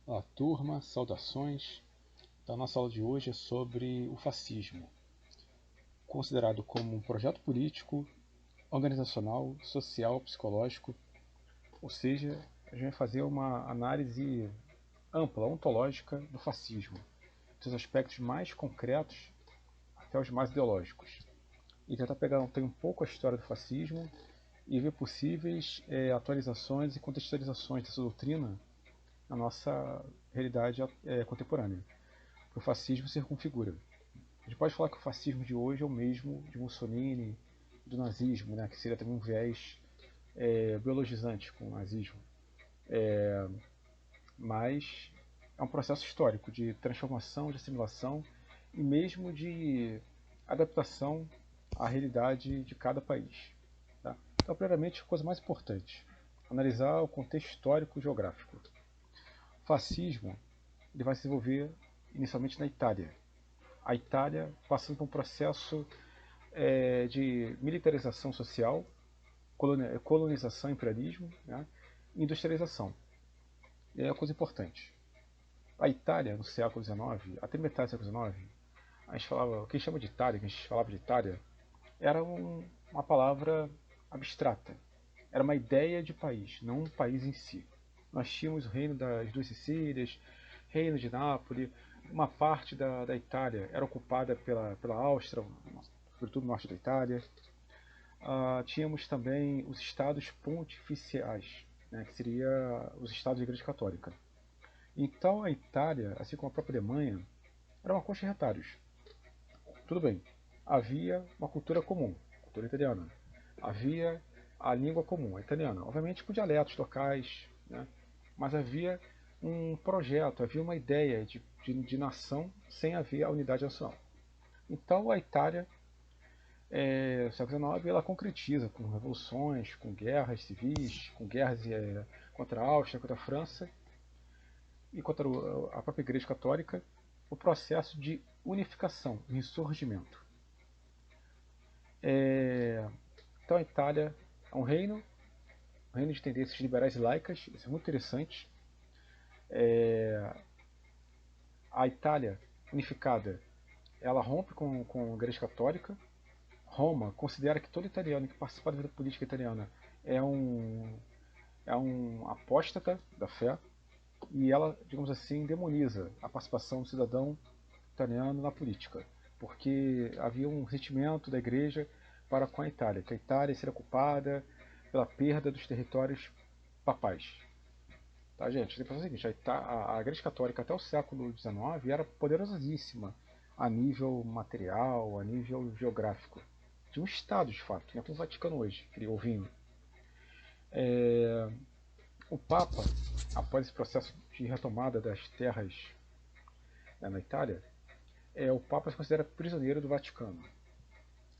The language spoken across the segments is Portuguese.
Olá, turma, saudações. Então, a nossa aula de hoje é sobre o fascismo, considerado como um projeto político, organizacional, social, psicológico, ou seja, a gente vai fazer uma análise ampla, ontológica do fascismo, dos aspectos mais concretos até os mais ideológicos, e tentar pegar um pouco a história do fascismo e ver possíveis atualizações e contextualizações dessa doutrina na nossa realidade contemporânea. O fascismo se reconfigura. A gente pode falar que o fascismo de hoje é o mesmo de Mussolini, do nazismo, né, que seria também um viés biologizante com o nazismo, mas é um processo histórico de transformação, de assimilação e mesmo de adaptação à realidade de cada país. Tá? Então, primeiramente, a coisa mais importante, analisar o contexto histórico e geográfico. O fascismo ele vai se desenvolver inicialmente na Itália. A Itália passando por um processo de militarização social, colonização, imperialismo, né, e industrialização. E é uma coisa importante. A Itália, no século XIX, até metade do século XIX, a gente falava, o que a gente chama de Itália, que a gente falava de Itália, era uma palavra abstrata. Era uma ideia de país, não um país em si. Nós tínhamos o reino das duas Sicílias, reino de Nápoles, uma parte da Itália era ocupada pela Áustria, sobretudo no norte da Itália. Tínhamos também os estados pontificiais, né, que seria os estados da Igreja Católica. Então a Itália, assim como a própria Alemanha, era uma coxa de retalhos. Tudo bem, havia uma cultura comum, cultura italiana. Havia a língua comum, a italiana, obviamente com dialetos locais, né, mas havia um projeto, havia uma ideia de nação sem haver a unidade nacional. Então a Itália no século XIX ela concretiza com revoluções, com guerras civis, com guerras contra a Áustria, contra a França e contra a própria Igreja Católica, o processo de unificação, ressurgimento. Então a Itália é um reino de tendências liberais e laicas, isso é muito interessante. A Itália unificada, ela rompe com a Igreja Católica. Roma considera que todo italiano que participa da vida política italiana é um apóstata da fé e ela, digamos assim, demoniza a participação do cidadão italiano na política, porque havia um ressentimento da igreja para com a Itália, que a Itália seria culpada pela perda dos territórios papais. Tá, gente? Tem que fazer o seguinte, a Igreja Católica até o século XIX era poderosíssima a nível material, a nível geográfico. De um Estado, de fato, não é como o Vaticano hoje, criou o vinho. O Papa, após esse processo de retomada das terras na Itália, o Papa se considera prisioneiro do Vaticano.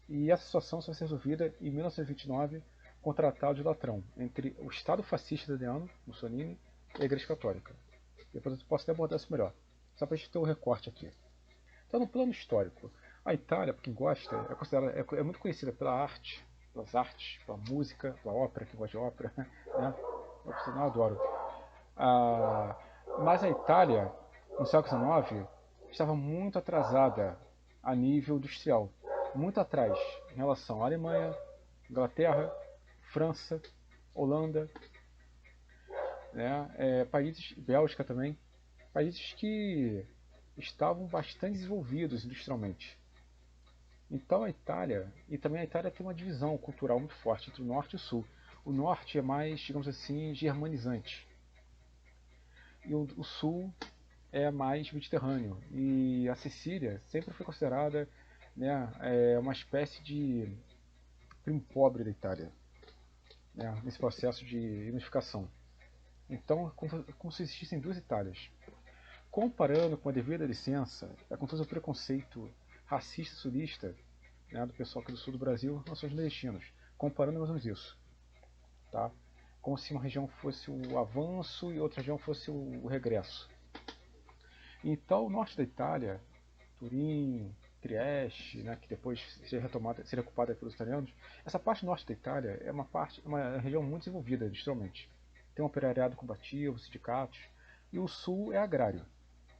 E essa situação só vai ser resolvida em 1929 com o Tratado de Latrão, entre o Estado fascista italiano, Mussolini, e a Igreja Católica. Depois eu posso até abordar isso melhor, só para a gente ter um recorte aqui. Então, no plano histórico, a Itália, para quem gosta, é muito conhecida pela arte, pelas artes, pela música, pela ópera, quem gosta de ópera, né? Eu adoro. Ah, mas a Itália, no século XIX, estava muito atrasada a nível industrial, muito atrás em relação à Alemanha, Inglaterra, França, Holanda, né, países, Bélgica também, países que estavam bastante desenvolvidos industrialmente. Então a Itália, e também a Itália tem uma divisão cultural muito forte entre o norte e o sul. O norte é mais, digamos assim, germanizante, e o sul é mais mediterrâneo. E a Sicília sempre foi considerada, né, uma espécie de primo pobre da Itália, né, nesse processo de unificação. Então, como se existissem duas Itálias. Comparando com a devida licença, com todo o preconceito racista sulista, né, do pessoal aqui do sul do Brasil, nós somos nordestinos. Comparando mais ou menos isso. Tá? Como se uma região fosse o avanço e outra região fosse o regresso. Então, o norte da Itália, Turim, Trieste, né, que depois seria ocupada pelos italianos, essa parte norte da Itália uma região muito desenvolvida industrialmente. Tem um operariado combativo, sindicatos, e o sul é agrário.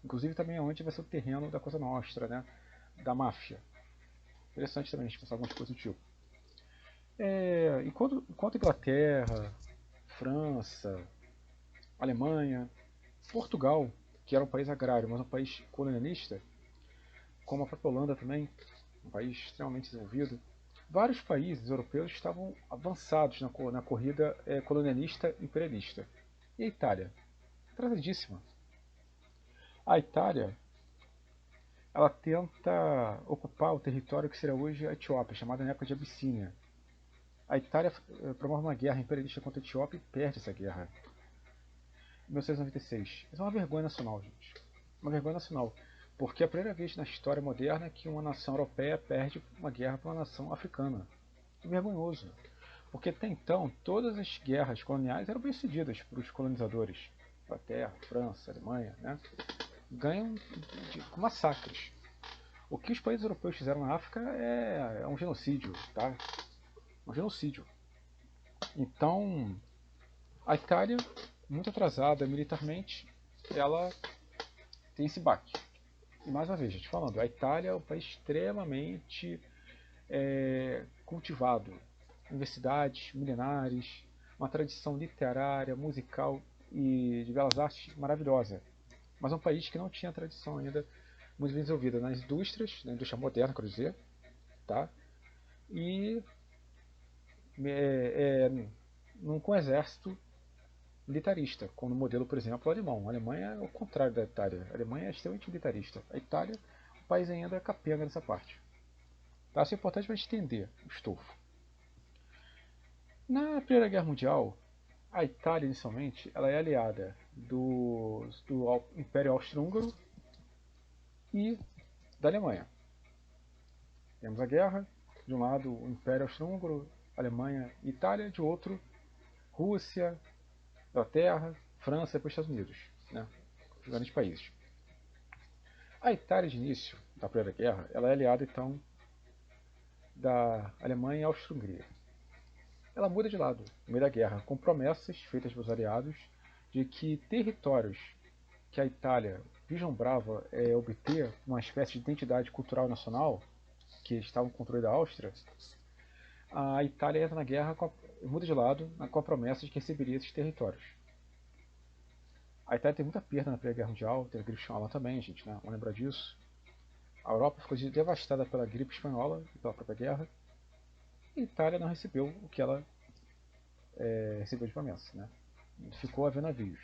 Inclusive também é onde vai ser o terreno da Cosa Nostra, né? Da máfia. Interessante também a gente pensar algumas coisas do tipo. Enquanto Inglaterra, França, Alemanha, Portugal, que era um país agrário, mas um país colonialista, como a própria Holanda também, um país extremamente desenvolvido, vários países europeus estavam avançados na corrida colonialista imperialista. E a Itália? Atrasadíssima. A Itália, ela tenta ocupar o território que seria hoje a Etiópia, chamada na época de Abissínia. A Itália promove uma guerra imperialista contra a Etiópia e perde essa guerra. Em 1996. Isso é uma vergonha nacional, gente. Uma vergonha nacional. Porque é a primeira vez na história moderna que uma nação europeia perde uma guerra para uma nação africana. É vergonhoso. Porque até então, todas as guerras coloniais eram bem sucedidas por os colonizadores. Inglaterra, França, Alemanha, né? Ganham com massacres. O que os países europeus fizeram na África é um genocídio, tá? Um genocídio. Então, a Itália, muito atrasada militarmente, ela tem esse baque. E mais uma vez, gente, falando, a Itália é um país extremamente cultivado. Universidades milenares, uma tradição literária, musical e de belas artes maravilhosa. Mas é um país que não tinha tradição ainda muito bem desenvolvida nas indústrias, na indústria moderna, quero dizer, tá? E com exército militarista, como no modelo, por exemplo, alemão. A Alemanha é o contrário da Itália. A Alemanha é extremamente militarista. A Itália, o país ainda é capenga nessa parte. Tá? Isso é importante para a gente entender o estofo. Na Primeira Guerra Mundial, a Itália, inicialmente, ela é aliada do Império Austro-Húngaro e da Alemanha. Temos a guerra, de um lado o Império Austro-Húngaro, Alemanha e Itália, de outro Rússia, Inglaterra, França e depois Estados Unidos, né? Os grandes países. A Itália, de início da Primeira Guerra, ela é aliada então da Alemanha e Áustria-Hungria. Ela muda de lado no meio da guerra, com promessas feitas pelos aliados de que territórios que a Itália vislumbrava obter uma espécie de identidade cultural nacional, que estavam no controle da Áustria, a Itália entra na guerra, muda de lado, com a promessa de que receberia esses territórios. A Itália teve muita perda na Primeira Guerra Mundial, teve a gripe espanhola também, gente, né? Vamos lembrar disso. A Europa ficou devastada pela gripe espanhola e pela própria guerra. E a Itália não recebeu o que ela recebeu de promessa, né? Ficou a ver navios.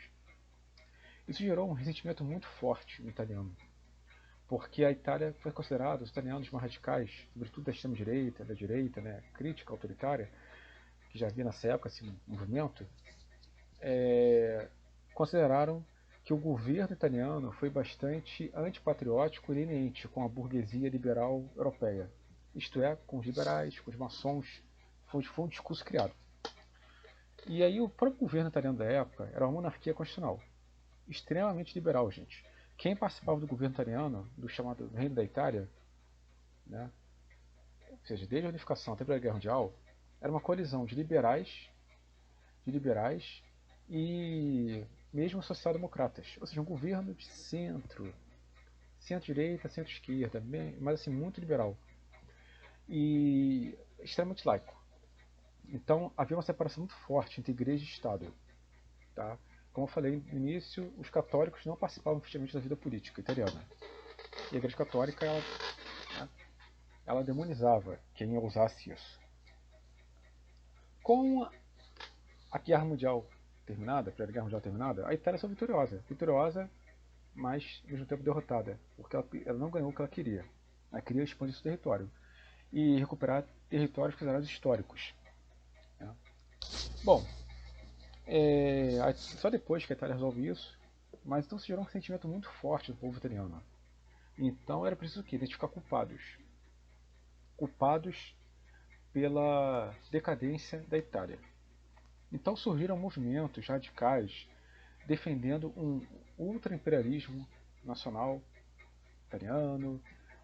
Isso gerou um ressentimento muito forte no italiano, porque a Itália foi considerada, os italianos mais radicais, sobretudo da extrema-direita, da direita, né, crítica autoritária, que já havia nessa época esse movimento, consideraram que o governo italiano foi bastante antipatriótico e leniente com a burguesia liberal europeia, isto é, com os liberais, com os maçons. Foi um discurso criado. E aí o próprio governo italiano da época era uma monarquia constitucional, extremamente liberal, gente. Quem participava do governo italiano, do chamado Reino da Itália, né, ou seja, desde a unificação até a Primeira Guerra Mundial, era uma coalizão de liberais e mesmo social-democratas, ou seja, um governo de centro-direita, centro-esquerda, mas assim, muito liberal e extremamente laico. Então havia uma separação muito forte entre igreja e Estado. Tá? Como eu falei no início, os católicos não participavam efetivamente da vida política italiana. E a Igreja Católica ela demonizava quem ousasse isso. Com a Guerra Mundial terminada, a Primeira Guerra Mundial terminada, a Itália foi vitoriosa. Vitoriosa, mas ao mesmo tempo derrotada, porque ela não ganhou o que ela queria. Ela queria expandir seu território e recuperar territórios considerados históricos. Né? Bom, só depois que a Itália resolve isso, mas então se gerou um sentimento muito forte do povo italiano. Então era preciso o quê? Identificar culpados. Culpados pela decadência da Itália. Então surgiram movimentos radicais defendendo um ultra-imperialismo nacional italiano,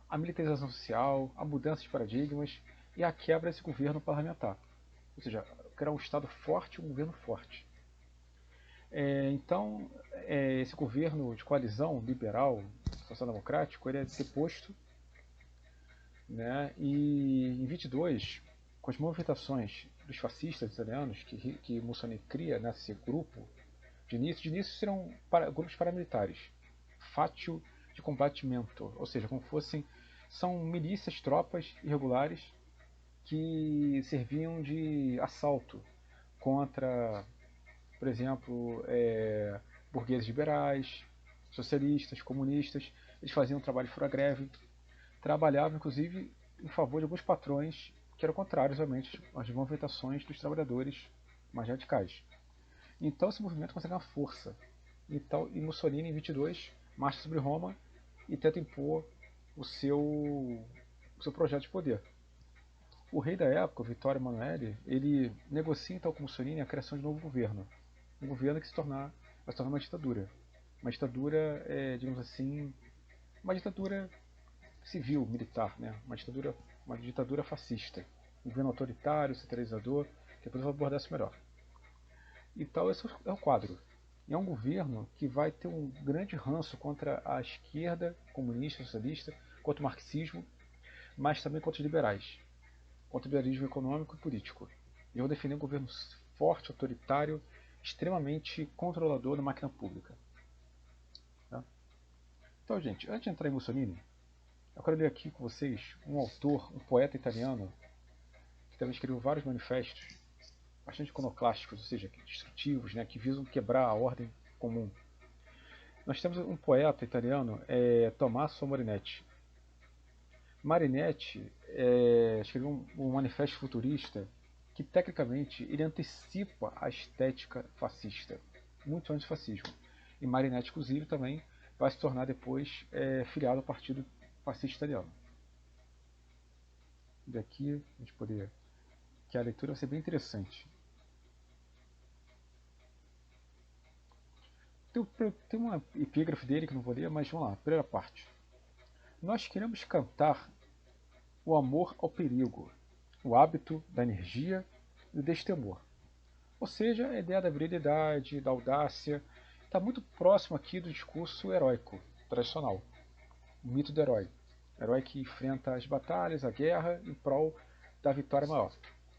a militarização social, a mudança de paradigmas e a quebra desse governo parlamentar. Ou seja, criar um Estado forte e um governo forte. Então, esse governo de coalizão liberal, social-democrático, ele é deposto, né? E em 22, com as movimentações dos fascistas italianos que Mussolini cria nesse grupo, de início serão grupos paramilitares, fátio de combatimento, ou seja, como fossem são milícias, tropas irregulares que serviam de assalto contra, por exemplo, burgueses liberais, socialistas, comunistas. Eles faziam trabalho fora greve, trabalhavam inclusive em favor de alguns patrões que eram contrários, obviamente, às movimentações dos trabalhadores mais radicais. Então esse movimento consegue uma força. E Mussolini, em 22, marcha sobre Roma e tenta impor o seu projeto de poder. O rei da época, Vittorio Emanuele, ele negocia então com Mussolini a criação de um novo governo. Um governo que vai se tornar uma ditadura. Uma ditadura, digamos assim, uma ditadura civil, militar, né? Uma ditadura fascista. Um governo autoritário, centralizador, depois eu vou abordar isso melhor. Então esse é o quadro. E é um governo que vai ter um grande ranço contra a esquerda comunista, socialista, contra o marxismo, mas também contra os liberais, contra o liberalismo econômico e político. E eu vou defender um governo forte, autoritário, extremamente controlador da máquina pública. Tá? Então, gente, antes de entrar em Mussolini, eu quero ler aqui com vocês um autor, um poeta italiano, que também escreveu vários manifestos, bastante iconoclásticos, ou seja, destrutivos, né, que visam quebrar a ordem comum. Nós temos um poeta italiano, Tommaso Marinetti. Marinetti escreveu um manifesto futurista que, tecnicamente, ele antecipa a estética fascista, muito antes do fascismo. E Marinetti, inclusive, também vai se tornar depois filiado ao Partido Fascista Italiano. Daqui a gente poder, que a leitura vai ser bem interessante. Tem uma epígrafe dele que não vou ler, mas vamos lá, primeira parte. Nós queremos cantar o amor ao perigo, o hábito da energia e do destemor. Ou seja, a ideia da virilidade, da audácia, está muito próximo aqui do discurso heróico, tradicional. O mito do herói. O herói que enfrenta as batalhas, a guerra, em prol da vitória maior,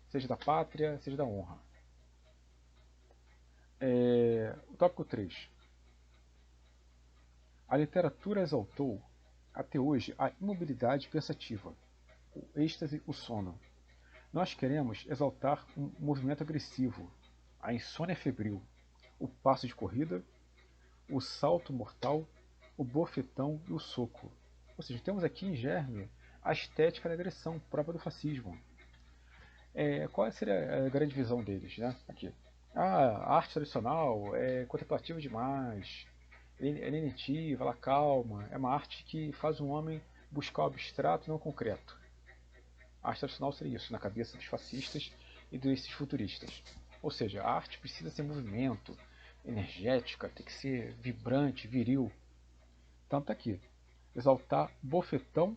seja da pátria, seja da honra. O tópico 3. A literatura exaltou, até hoje, a imobilidade pensativa, o êxtase, o sono. Nós queremos exaltar um movimento agressivo, a insônia febril, o passo de corrida, o salto mortal, o bofetão e o soco. Ou seja, temos aqui em germe a estética da agressão própria do fascismo. Qual seria a grande visão deles, né? Aqui. A arte tradicional é contemplativa demais, é lenitiva, ela calma, é uma arte que faz um homem buscar o abstrato e não o concreto. A arte tradicional seria isso, na cabeça dos fascistas e desses futuristas. Ou seja, a arte precisa ser movimento, energética, tem que ser vibrante, viril. Então tá aqui. Exaltar bofetão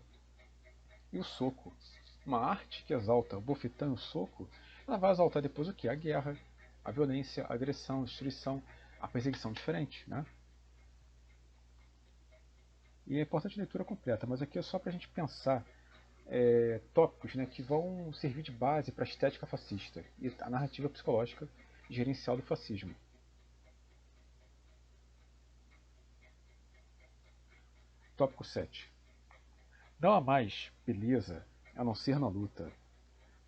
e o soco. Uma arte que exalta o bofetão e o soco, ela vai exaltar depois o que? A guerra, a violência, a agressão, a destruição, a perseguição diferente, né? E é importante a leitura completa, mas aqui é só para a gente pensar tópicos, né, que vão servir de base para a estética fascista e a narrativa psicológica gerencial do fascismo. Tópico 7. Não há mais beleza a não ser na luta.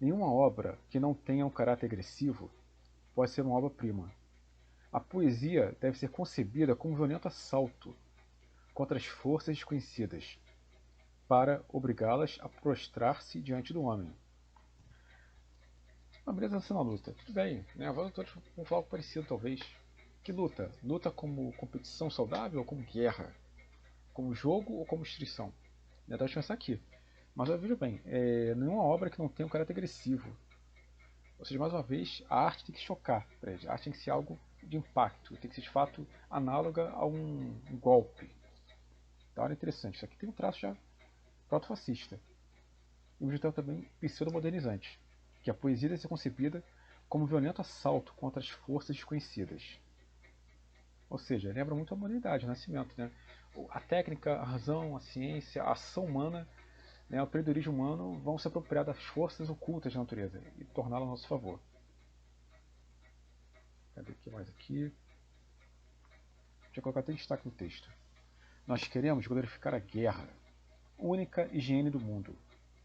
Nenhuma obra que não tenha um caráter agressivo pode ser uma obra-prima. A poesia deve ser concebida como um violento assalto contra as forças desconhecidas, para obrigá-las a prostrar-se diante do homem. Uma beleza na luta. Tudo bem, né? Vamos falar algo parecido, talvez. Que luta? Luta como competição saudável ou como guerra? Como jogo ou como instituição? Então a gente pensar aqui. Mas veja bem, nenhuma obra que não tenha um caráter agressivo. Ou seja, mais uma vez, a arte tem que chocar. A arte tem que ser algo de impacto, tem que ser de fato análoga a um golpe. Então é interessante. Isso aqui tem um traço já proto-fascista. E um tempo também pseudo-modernizante, que a poesia deve ser concebida como um violento assalto contra as forças desconhecidas. Ou seja, lembra muito a humanidade, o Nascimento, né? A técnica, a razão, a ciência, a ação humana, né, o empreendedorismo humano vão se apropriar das forças ocultas da natureza e torná-la a nosso favor. Cadê aqui mais aqui? Deixa eu colocar até destaque no texto. Nós queremos glorificar a guerra, única higiene do mundo,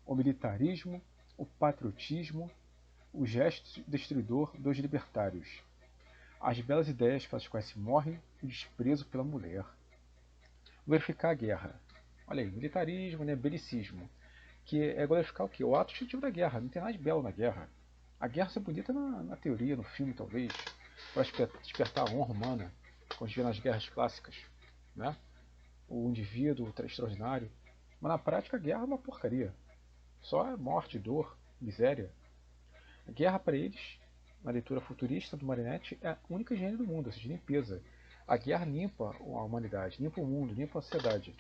o militarismo, o patriotismo, o gesto destruidor dos libertários, as belas ideias pelas quais se morre e o desprezo pela mulher. Glorificar a guerra. Olha aí, militarismo, né, belicismo, que é glorificar o quê? O ato destrutivo da guerra. Não tem nada de belo na guerra. A guerra é bonita na teoria, no filme talvez, para despertar a honra humana, como a gente vê nas guerras clássicas, né? O indivíduo extraordinário. Mas na prática a guerra é uma porcaria. Só é morte, dor, miséria. A guerra para eles, na leitura futurista do Marinetti, é a única higiene do mundo, ou seja, limpeza. A guerra limpa a humanidade, limpa o mundo, limpa a sociedade.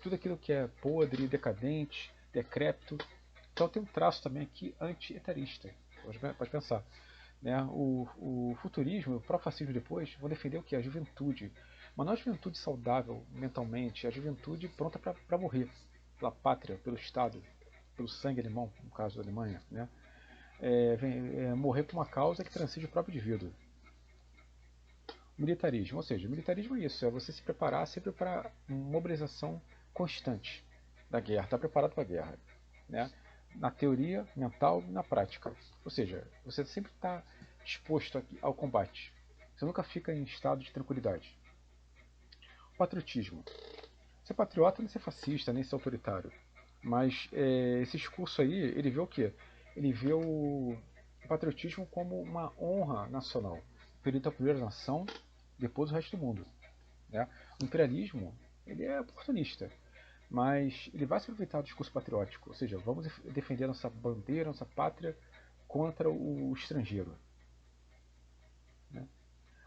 Tudo aquilo que é podre, decadente, decrépito. Então tem um traço também aqui anti-etarista. Pode pensar. Né? O futurismo, o pró-fascismo depois, vão defender o que? A juventude. Mas não a juventude saudável mentalmente, a juventude pronta para morrer. Pela pátria, pelo Estado, pelo sangue alemão, no caso da Alemanha. Né? Morrer por uma causa que transcende o próprio indivíduo. Militarismo, ou seja, o militarismo é isso, é você se preparar sempre para mobilização constante da guerra, estar preparado para a guerra, né? Na teoria mental e na prática. Ou seja, você sempre está disposto ao combate. Você nunca fica em estado de tranquilidade. Patriotismo. Ser patriota não é ser fascista, nem ser autoritário. Mas esse discurso aí, ele vê o quê? Ele vê o patriotismo como uma honra nacional. Perito a primeira nação, depois o resto do mundo. Né? O imperialismo, ele é oportunista, mas ele vai se aproveitar do discurso patriótico, ou seja, vamos defender nossa bandeira, nossa pátria contra o estrangeiro. Né?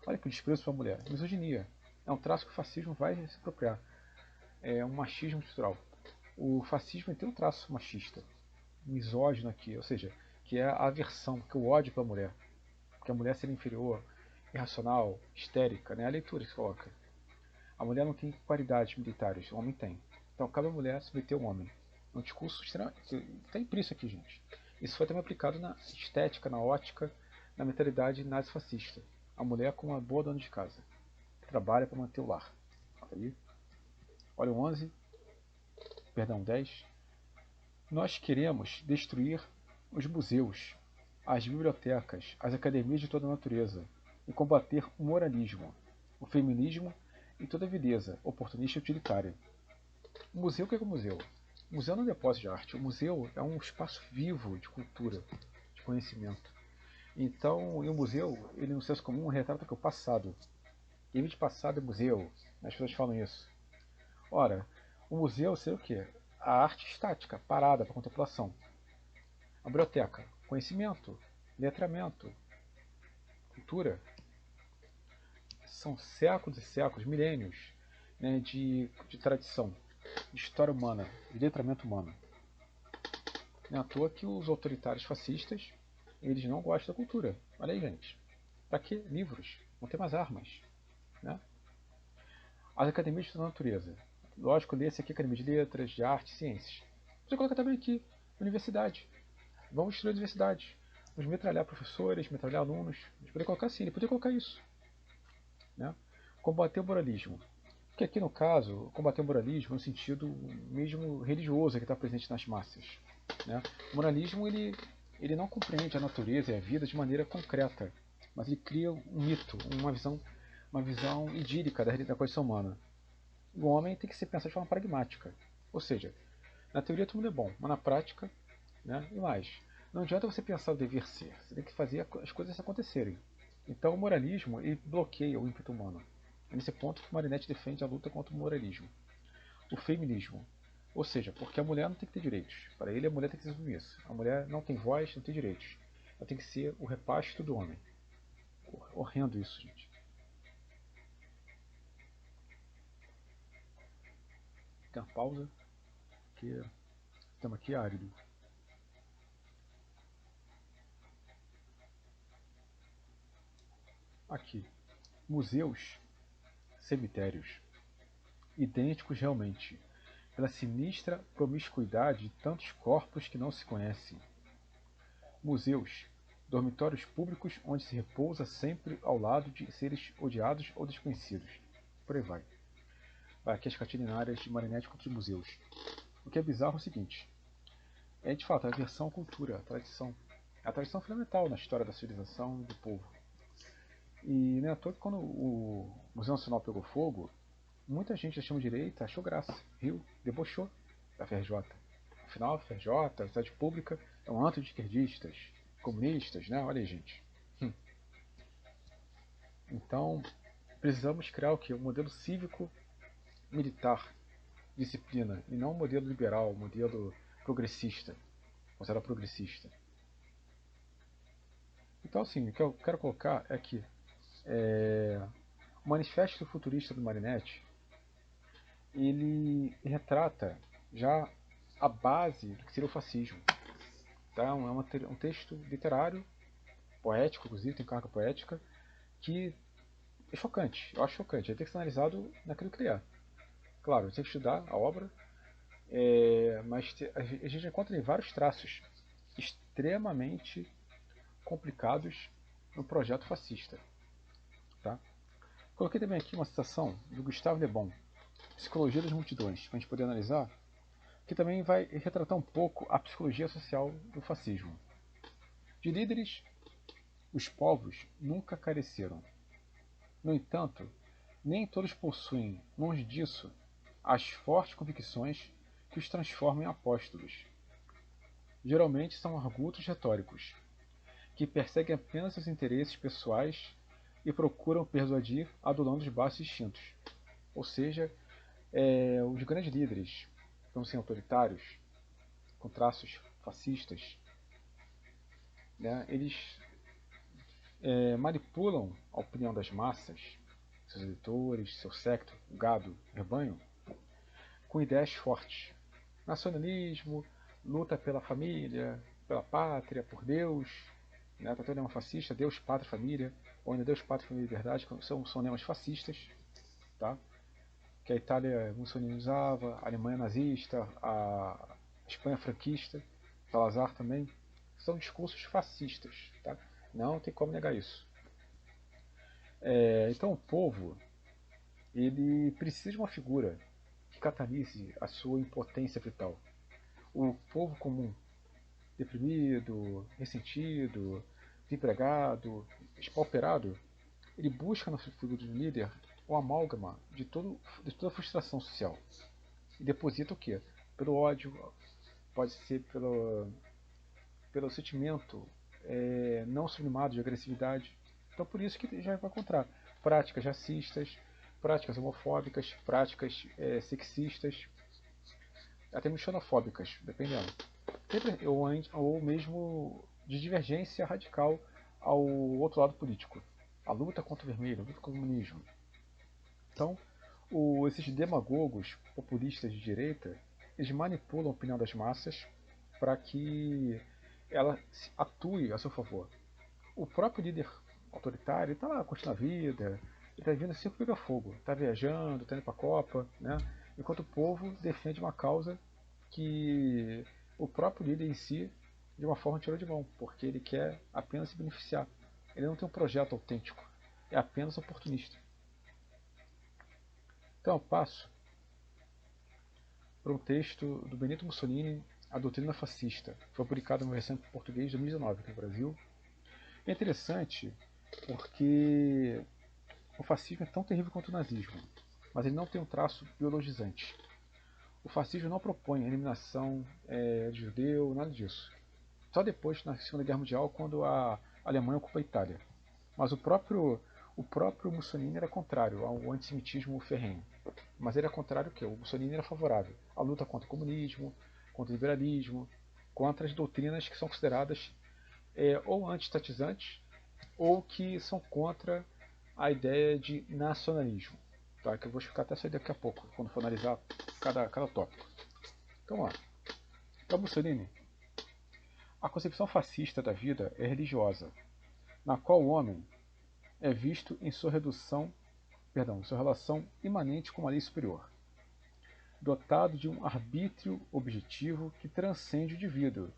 Olha que o desprezo para a mulher. Misoginia. É um traço que o fascismo vai se apropriar. É um machismo estrutural. O fascismo tem um traço machista, misógino aqui, ou seja, que é a aversão, que é o ódio pela mulher. Que a mulher seria inferior, irracional, histérica, né? A leitura que se coloca. A mulher não tem qualidades militares, o homem tem. Então cabe à mulher submeter o homem. É um discurso extremo. Tem preço aqui, gente. Isso foi também aplicado na estética, na ótica, na mentalidade nazi-fascista. A mulher como uma boa dona de casa, que trabalha para manter o lar. Aí, olha o 11, perdão, 10. Nós queremos destruir os museus, as bibliotecas, as academias de toda a natureza e combater o moralismo, o feminismo e toda a vileza oportunista e utilitária. O museu, o que é o museu? O museu não é um depósito de arte. O museu é um espaço vivo de cultura, de conhecimento. Então, e o museu, ele no senso comum retrata o passado. Em vez de passado é museu. As pessoas falam isso. Ora, o museu seria o quê? A arte estática, parada para contemplação. A biblioteca, conhecimento, letramento, cultura. São séculos e séculos, milênios, né, de tradição, de história humana, de letramento humano. Não é à toa que os autoritários fascistas, eles não gostam da cultura. Olha aí, gente. Para que livros? Não tem mais armas. Né? As academias da natureza. Lógico, esse aqui é Academia de Letras, de Arte, Ciências. Você coloca também aqui, Universidade. Vamos destruir a universidade. Vamos metralhar professores, metralhar alunos. A gente poderia colocar assim, ele poderia colocar isso. Né? Combater o moralismo. Que aqui no caso, combater o moralismo no sentido mesmo religioso que está presente nas massas. Né? O moralismo ele não compreende a natureza e a vida de maneira concreta, mas ele cria um mito, uma visão idílica da condição humana. O homem tem que ser pensado de forma pragmática, ou seja, na teoria todo mundo é bom, mas na prática, né, e mais, não adianta você pensar o dever ser, você tem que fazer as coisas acontecerem. Então o moralismo ele bloqueia o ímpeto humano. É nesse ponto que o Marinetti defende a luta contra o moralismo. O feminismo. Ou seja, porque a mulher não tem que ter direitos. Para ele, a mulher tem que ser submissa. A mulher não tem voz, não tem direitos. Ela tem que ser o repasto do homem. Horrendo isso, gente. Tem uma pausa, que estamos aqui árido. Aqui. Museus. cemitérios, idênticos realmente, pela sinistra promiscuidade de tantos corpos que não se conhecem. Museus, dormitórios públicos onde se repousa sempre ao lado de seres odiados ou desconhecidos. Por aí vai. Vai aqui as catilinárias de Marinetti contra os museus. O que é bizarro é o seguinte: é de fato a versão à cultura, a tradição. A tradição é fundamental na história da civilização e do povo. E não é à toa que quando o Museu Nacional pegou fogo, muita gente da extrema-direita achou graça, riu, debochou da FRJ. Afinal, a FRJ, a cidade pública, é um antro de esquerdistas, comunistas, né? Olha aí, gente. Então, precisamos criar o quê? Um modelo cívico-militar, disciplina, e não um modelo liberal, um modelo progressista, considerado progressista. Então, assim, o que eu quero colocar é que o Manifesto Futurista do Marinetti, ele retrata já a base do que seria o fascismo. Tá? É um texto literário, poético, inclusive, tem carga poética, que é chocante. Eu acho chocante. Ele tem que ser analisado naquilo que ele é. Claro, a gente tem que estudar a obra, mas a gente encontra em vários traços extremamente complicados no projeto fascista. Tá? Coloquei também aqui uma citação de Gustave Le Bon, Psicologia das Multidões, para a gente poder analisar, que também vai retratar um pouco a psicologia social do fascismo. De líderes, os povos nunca careceram. No entanto, nem todos possuem, longe disso, as fortes convicções que os transformam em apóstolos. Geralmente são argutos retóricos, que perseguem apenas seus interesses pessoais e procuram persuadir adulando os baixos instintos. Ou seja, os grandes líderes, vamos ser autoritários, com traços fascistas, né, eles manipulam a opinião das massas, seus eleitores, seu séquito, gado, rebanho, com ideias fortes. Nacionalismo, luta pela família, pela pátria, por Deus, né? Tá todo lema fascista, Deus, pátria, família, ou ainda Deus, pátria, família e liberdade, são lemas fascistas, tá? Que a Itália Mussolini usava, a Alemanha nazista, a Espanha franquista, Salazar também, são discursos fascistas, tá? Não tem como negar isso. Então o povo, ele precisa de uma figura que catalise a sua impotência vital. O povo comum, deprimido, ressentido, desempregado, espauperado, ele busca na figura do líder o amálgama de toda a frustração social. E deposita o quê? Pelo ódio, pode ser pelo sentimento não sublimado de agressividade. Então por isso que já vai encontrar práticas racistas, práticas homofóbicas, práticas sexistas, até mesmo xenofóbicas, dependendo. Ou mesmo de divergência radical ao outro lado político. A luta contra o vermelho, a luta contra o comunismo. Então, esses demagogos populistas de direita, eles manipulam a opinião das massas para que ela atue a seu favor. O próprio líder autoritário está lá curtindo a vida, ele está vivendo assim que pega fogo, está viajando, está indo para a Copa, né? Enquanto o povo defende uma causa que o próprio líder em si, de uma forma, tirou de mão, porque ele quer apenas se beneficiar. Ele não tem um projeto autêntico, é apenas oportunista. Então eu passo para um texto do Benito Mussolini, A Doutrina Fascista. Foi publicado no versão em português de 2019 aqui no Brasil. É interessante porque o fascismo é tão terrível quanto o nazismo, mas ele não tem um traço biologizante. O fascismo não propõe a eliminação de judeu, nada disso. Só depois, na Segunda Guerra Mundial, quando a Alemanha ocupa a Itália. Mas o próprio Mussolini era contrário ao antissemitismo ferrenho. Mas ele era contrário ao quê? O Mussolini era favorável à luta contra o comunismo, contra o liberalismo, contra as doutrinas que são consideradas ou antiestatizantes ou que são contra a ideia de nacionalismo. Tá? Que eu vou explicar até isso aí daqui a pouco, quando for analisar cada tópico. Então, ó, para Mussolini, a concepção fascista da vida é religiosa, na qual o homem é visto em sua redução sua relação imanente com uma lei superior, dotado de um arbítrio objetivo que transcende o indivíduo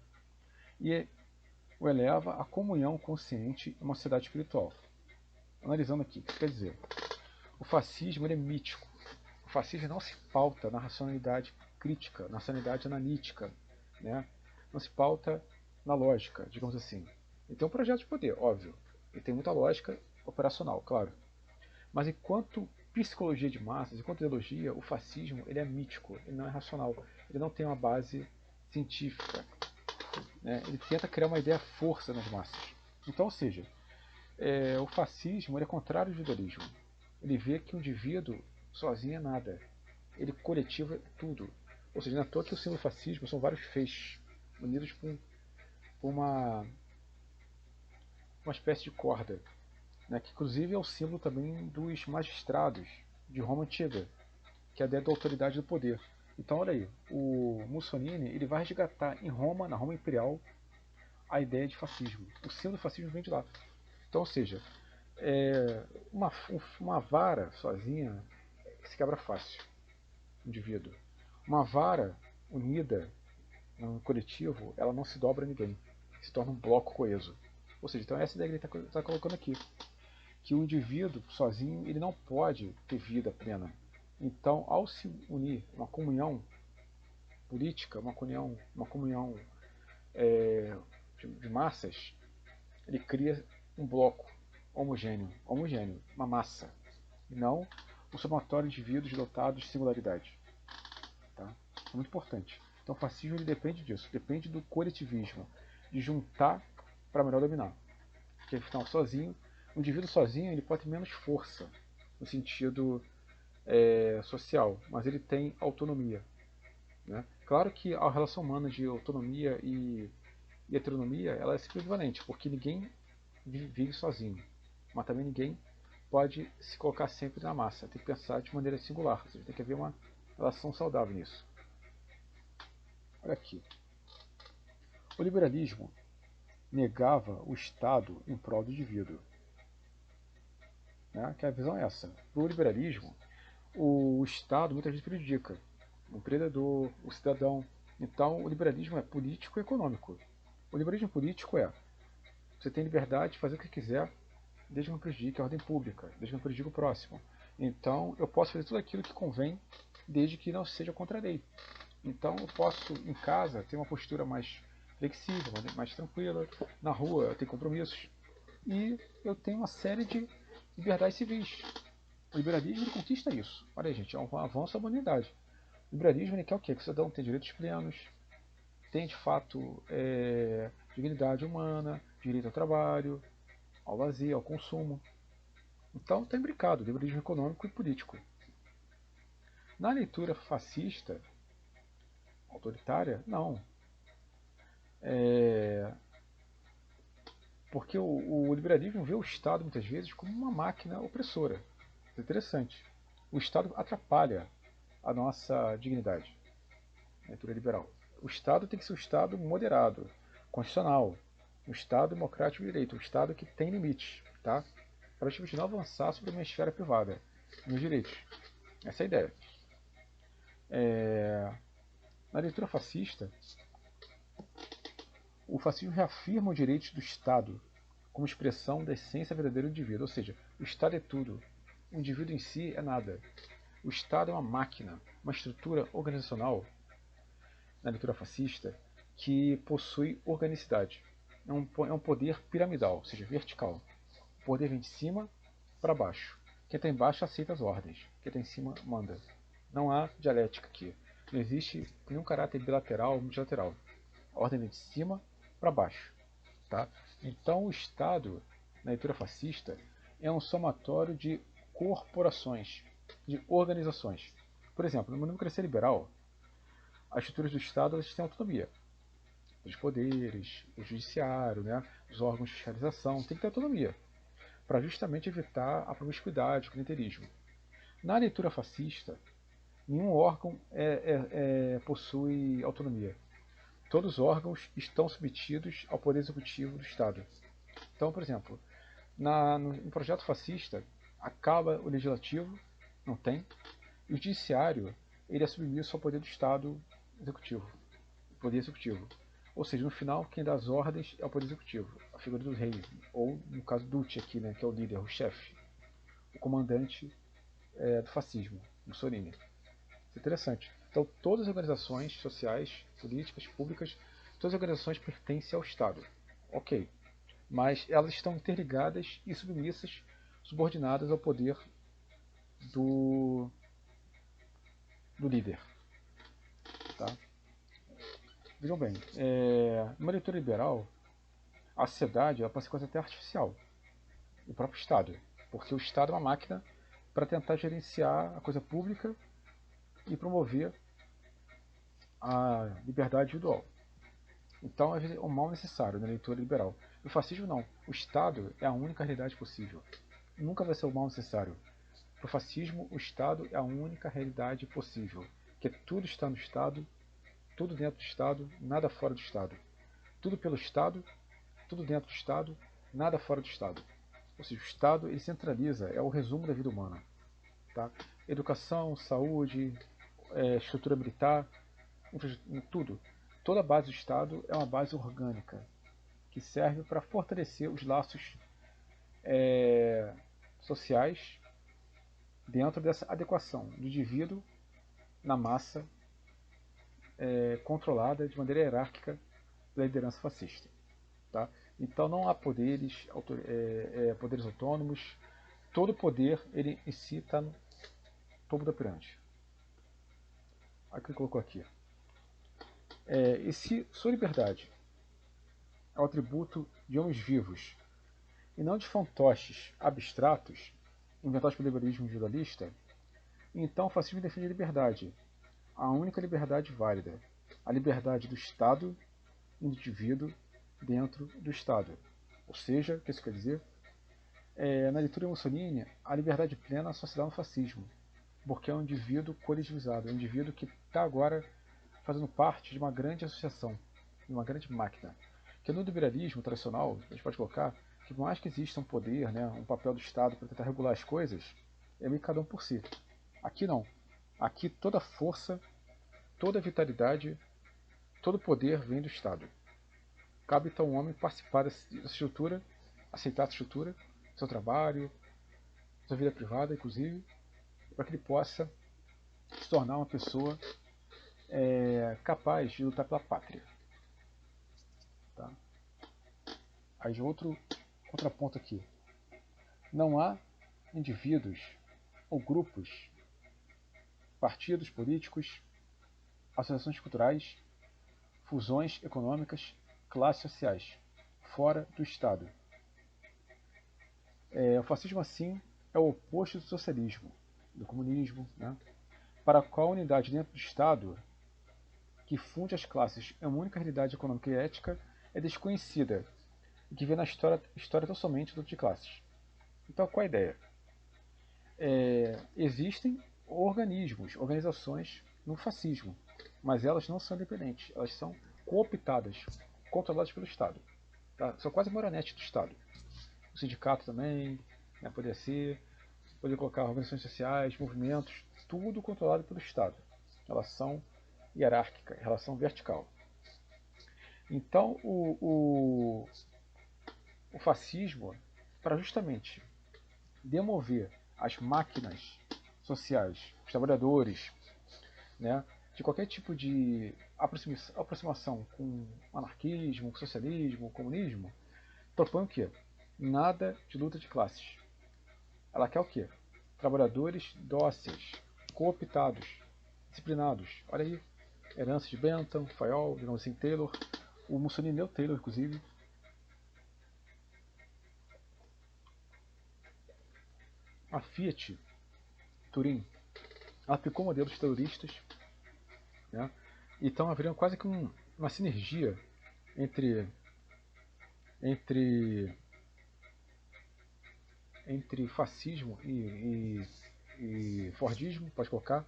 e o eleva à comunhão consciente em uma sociedade espiritual. Analisando aqui, o que isso quer dizer? O fascismo ele é mítico. O fascismo não se pauta na racionalidade crítica, na racionalidade analítica, né? Não se pauta na lógica, digamos assim. Ele tem um projeto de poder, óbvio. Ele tem muita lógica operacional, claro. Mas enquanto psicologia de massas, enquanto ideologia, o fascismo ele é mítico, ele não é racional, ele não tem uma base científica, né? Ele tenta criar uma ideia força nas massas. Então, ou seja, o fascismo ele é contrário ao individualismo. Ele vê que o indivíduo sozinho é nada, ele coletivo é tudo. Ou seja, não é à toa que o símbolo do fascismo são vários feixes unidos por uma espécie de corda, né, que inclusive é o símbolo também dos magistrados de Roma antiga, que é a ideia da autoridade do poder. Então, olha aí, o Mussolini ele vai resgatar em Roma, na Roma Imperial, a ideia de fascismo. O símbolo do fascismo vem de lá. Então, ou seja, uma vara sozinha se quebra fácil, indivíduo. Uma vara unida no coletivo, ela não se dobra a ninguém, se torna um bloco coeso. Ou seja, então essa ideia que ele está colocando aqui, que o indivíduo sozinho ele não pode ter vida plena. Então, ao se unir, uma comunhão política, uma comunhão de massas, ele cria um bloco homogêneo, uma massa, e não um somatório de indivíduos dotados de singularidade. Tá? É muito importante. Então, o fascismo ele depende disso, depende do coletivismo, de juntar para melhor dominar. Porque, afinal, sozinho, o indivíduo sozinho ele pode ter menos força no sentido social, mas ele tem autonomia. Né? Claro que a relação humana de autonomia e heteronomia ela é sempre equivalente, porque ninguém vive sozinho, mas também ninguém pode se colocar sempre na massa, tem que pensar de maneira singular, ou seja, tem que haver uma relação saudável nisso. Olha aqui. O liberalismo negava o Estado em prol do indivíduo. Né? Que a visão é essa. Para o liberalismo, o Estado muitas vezes prejudica o empreendedor, o cidadão. Então, o liberalismo é político e econômico. O liberalismo político é você tem liberdade de fazer o que quiser, desde que não prejudique a ordem pública, desde que não prejudique o próximo. Então, eu posso fazer tudo aquilo que convém, desde que não seja contra a lei. Então, eu posso, em casa, ter uma postura mais flexível, mais tranquila. Na rua, eu tenho compromissos. E eu tenho uma série de liberdades civis. O liberalismo ele conquista isso. Olha aí, gente, é um avanço à humanidade. O liberalismo ele quer o quê? Que o cidadão tenha direitos plenos, tem de fato dignidade humana, direito ao trabalho, ao lazer, ao consumo. Então está imbricado, liberalismo econômico e político. Na leitura fascista, autoritária, não. Porque o liberalismo vê o Estado muitas vezes como uma máquina opressora. É interessante. O Estado atrapalha a nossa dignidade. Leitura liberal. O Estado tem que ser um Estado moderado, constitucional, um Estado democrático de direito, um Estado que tem limites, tá? Para justamente não avançar sobre a minha esfera privada, meus direitos. Essa é a ideia. Na leitura fascista, o fascismo reafirma os direitos do Estado como expressão da essência verdadeira do indivíduo, ou seja, o Estado é tudo, o indivíduo em si é nada. O Estado é uma máquina, uma estrutura organizacional, na leitura fascista, que possui organicidade. É um poder piramidal, ou seja, vertical. O poder vem de cima para baixo. Quem está embaixo aceita as ordens, quem está em cima manda. Não há dialética aqui. Não existe nenhum caráter bilateral ou multilateral. A ordem vem de cima para baixo. Tá? Então o Estado, na leitura fascista, é um somatório de corporações, de organizações. Por exemplo, no democracia liberal, as estruturas do Estado elas têm autonomia. Os poderes, o judiciário, né, os órgãos de fiscalização, tem que ter autonomia, para justamente evitar a promiscuidade, o clientelismo. Na leitura fascista, nenhum órgão possui autonomia. Todos os órgãos estão submetidos ao poder executivo do Estado. Então, por exemplo, no projeto fascista, acaba o legislativo, não tem, e o judiciário ele é submisso ao poder do Estado executivo, poder executivo. Ou seja, no final, quem dá as ordens é o poder executivo, a figura do rei, ou no caso Duce aqui, né, que é o líder, o chefe, o comandante do fascismo, Mussolini. Isso é interessante. Então, todas as organizações sociais, políticas, públicas, todas as organizações pertencem ao Estado. Ok. Mas elas estão interligadas e submissas, subordinadas ao poder do, do líder. Tá? Vejam bem, numa leitura liberal, a sociedade ela pode ser quase até artificial, o próprio Estado, porque o Estado é uma máquina para tentar gerenciar a coisa pública e promover a liberdade individual. Então é um mal necessário na leitura liberal. No fascismo não, o Estado é a única realidade possível. Nunca vai ser o mal necessário. Para o fascismo, o Estado é a única realidade possível, que tudo está no Estado, tudo dentro do Estado, nada fora do Estado. Tudo pelo Estado, tudo dentro do Estado, nada fora do Estado. Ou seja, o Estado ele centraliza, é o resumo da vida humana. Tá? Educação, saúde, estrutura militar, tudo. Toda a base do Estado é uma base orgânica, que serve para fortalecer os laços sociais dentro dessa adequação do indivíduo na massa controlada de maneira hierárquica pela liderança fascista. Tá? Então não há poderes autônomos, todo poder ele em si está no topo da pirâmide. Aqui ele colocou aqui. E se sua liberdade é o atributo de homens vivos e não de fantoches abstratos inventados pelo liberalismo individualista, então o fascismo defende a liberdade, a única liberdade válida, a liberdade do Estado e do indivíduo dentro do Estado. Ou seja, o que isso quer dizer? Na leitura de Mussolini, a liberdade plena só se dá no fascismo, porque é um indivíduo coletivizado, é um indivíduo que está agora fazendo parte de uma grande associação, de uma grande máquina. Que no liberalismo tradicional, a gente pode colocar que por mais que exista um poder, né, um papel do Estado para tentar regular as coisas, é meio cada um por si. Aqui não. Aqui toda força, toda vitalidade, todo poder vem do Estado. Cabe então ao homem participar dessa estrutura, aceitar essa estrutura, seu trabalho, sua vida privada, inclusive, para que ele possa se tornar uma pessoa capaz de lutar pela pátria. Tá? Aí outro contraponto aqui. Não há indivíduos ou grupos, partidos políticos, associações culturais, fusões econômicas, classes sociais, fora do Estado. O fascismo, assim, é o oposto do socialismo, do comunismo, né? Para a qual a unidade dentro do Estado, que funde as classes em uma única realidade econômica e ética, é desconhecida e que vê na história tão somente luta de classes. Então, qual a ideia? Existem organismos, organizações no fascismo, mas elas não são independentes, elas são cooptadas, controladas pelo Estado. Tá? São quase marionetes do Estado. O sindicato também, né, poderia ser, poderia colocar organizações sociais, movimentos, tudo controlado pelo Estado. Relação hierárquica, relação vertical. Então, o fascismo, para justamente demover as máquinas sociais, os trabalhadores, né, de qualquer tipo de aproximação com anarquismo, socialismo, comunismo, propõe o quê? Nada de luta de classes. Ela quer o quê? Trabalhadores dóceis, cooptados, disciplinados. Olha aí, herança de Bentham, Fayol, digamos assim, Taylor. O Mussolini leu Taylor, inclusive. A Fiat Turim aplicou modelos terroristas, né? Então haveria quase que uma sinergia entre entre fascismo e Fordismo, pode colocar,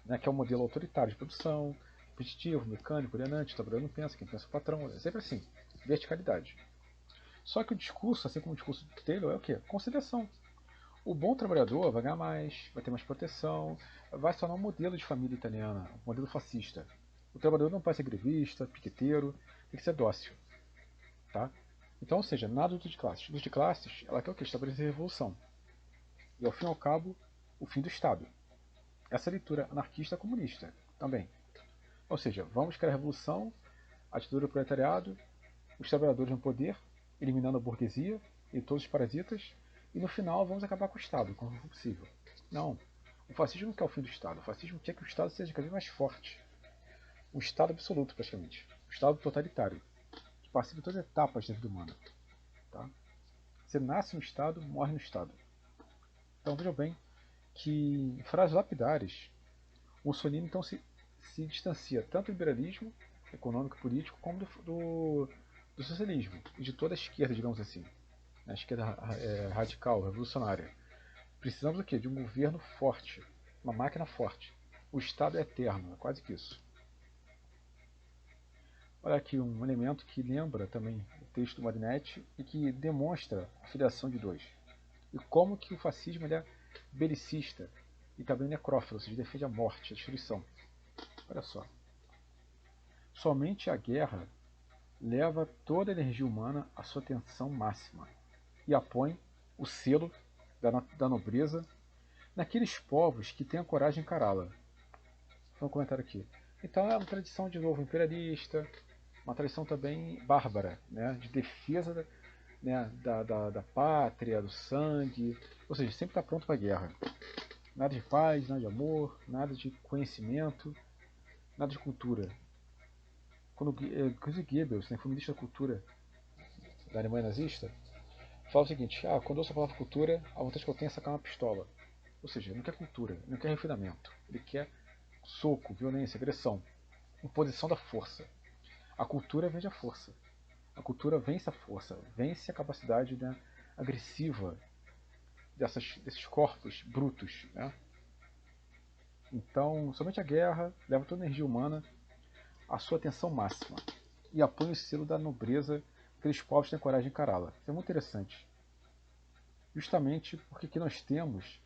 né, que é um modelo autoritário de produção, repetitivo, mecânico, alienante, o trabalhador não pensa, quem pensa é o patrão, é sempre assim, verticalidade. Só que o discurso, assim como o discurso de Taylor, é o quê? Conciliação. O bom trabalhador vai ganhar mais, vai ter mais proteção, vai se tornar um modelo de família italiana, um modelo fascista. O trabalhador não pode ser grevista, piqueteiro, tem que ser dócil. Tá? Então, ou seja, nada luta de classes. Luta de classes, ela quer o quê? Estabelecer revolução. E ao fim e ao cabo, o fim do Estado. Essa leitura anarquista comunista também. Ou seja, vamos criar a revolução, a ditadura do proletariado, os trabalhadores no poder, eliminando a burguesia e todos os parasitas, e no final vamos acabar com o Estado, como for possível. Não. O fascismo não quer o fim do Estado. O fascismo quer que o Estado seja cada vez mais forte. Um Estado absoluto, praticamente. Um Estado totalitário, que participa de todas as etapas da vida humana. Tá? Você nasce no Estado, morre no Estado. Então vejam bem que, em frases lapidares, Mussolini então se distancia tanto do liberalismo econômico e político como do socialismo e de toda a esquerda, digamos assim, a esquerda radical, revolucionária. Precisamos do quê? De um governo forte, uma máquina forte. O Estado é eterno, é quase que isso. Olha aqui um elemento que lembra também o texto do Marinetti e que demonstra a filiação de dois. E como que o fascismo é belicista e também necrófilo, ou seja, defende a morte, a destruição. Olha só. Somente a guerra leva toda a energia humana à sua tensão máxima e apõe o selo da nobreza naqueles povos que têm a coragem de encará-la. Foi um comentário aqui. Então é uma tradição, de novo, imperialista, uma tradição também bárbara, né, de defesa né, da pátria, do sangue, ou seja, sempre está pronto para a guerra. Nada de paz, nada de amor, nada de conhecimento, nada de cultura. Quando Goebbels, né, foi ministro da cultura da Alemanha nazista, fala o seguinte: quando eu ouço a palavra cultura, a vontade que eu tenho é sacar uma pistola. Ou seja, ele não quer cultura, ele não quer refinamento, ele quer soco, violência, agressão, imposição da força. A cultura vence a força. A cultura vence a força, vence a capacidade né, agressiva desses corpos brutos. Né? Então, somente a guerra leva toda a energia humana à sua tensão máxima e apoia o selo da nobreza que aqueles povos têm coragem de encará-la. Isso é muito interessante. Justamente porque aqui nós temos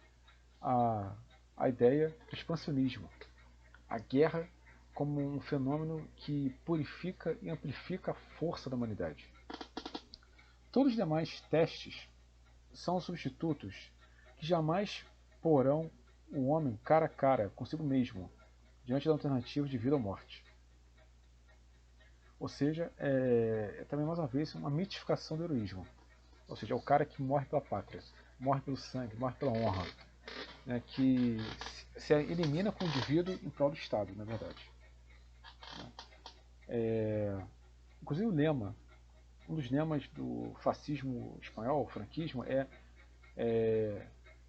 a ideia do expansionismo. A guerra como um fenômeno que purifica e amplifica a força da humanidade. Todos os demais testes são substitutos que jamais porão o homem cara a cara consigo mesmo, diante da alternativa de vida ou morte. Ou seja, é também mais uma vez uma mitificação do heroísmo. Ou seja, é o cara que morre pela pátria, morre pelo sangue, morre pela honra, né, que se elimina com o indivíduo em prol do Estado, na verdade. Inclusive o lema, um dos lemas do fascismo espanhol, o franquismo, é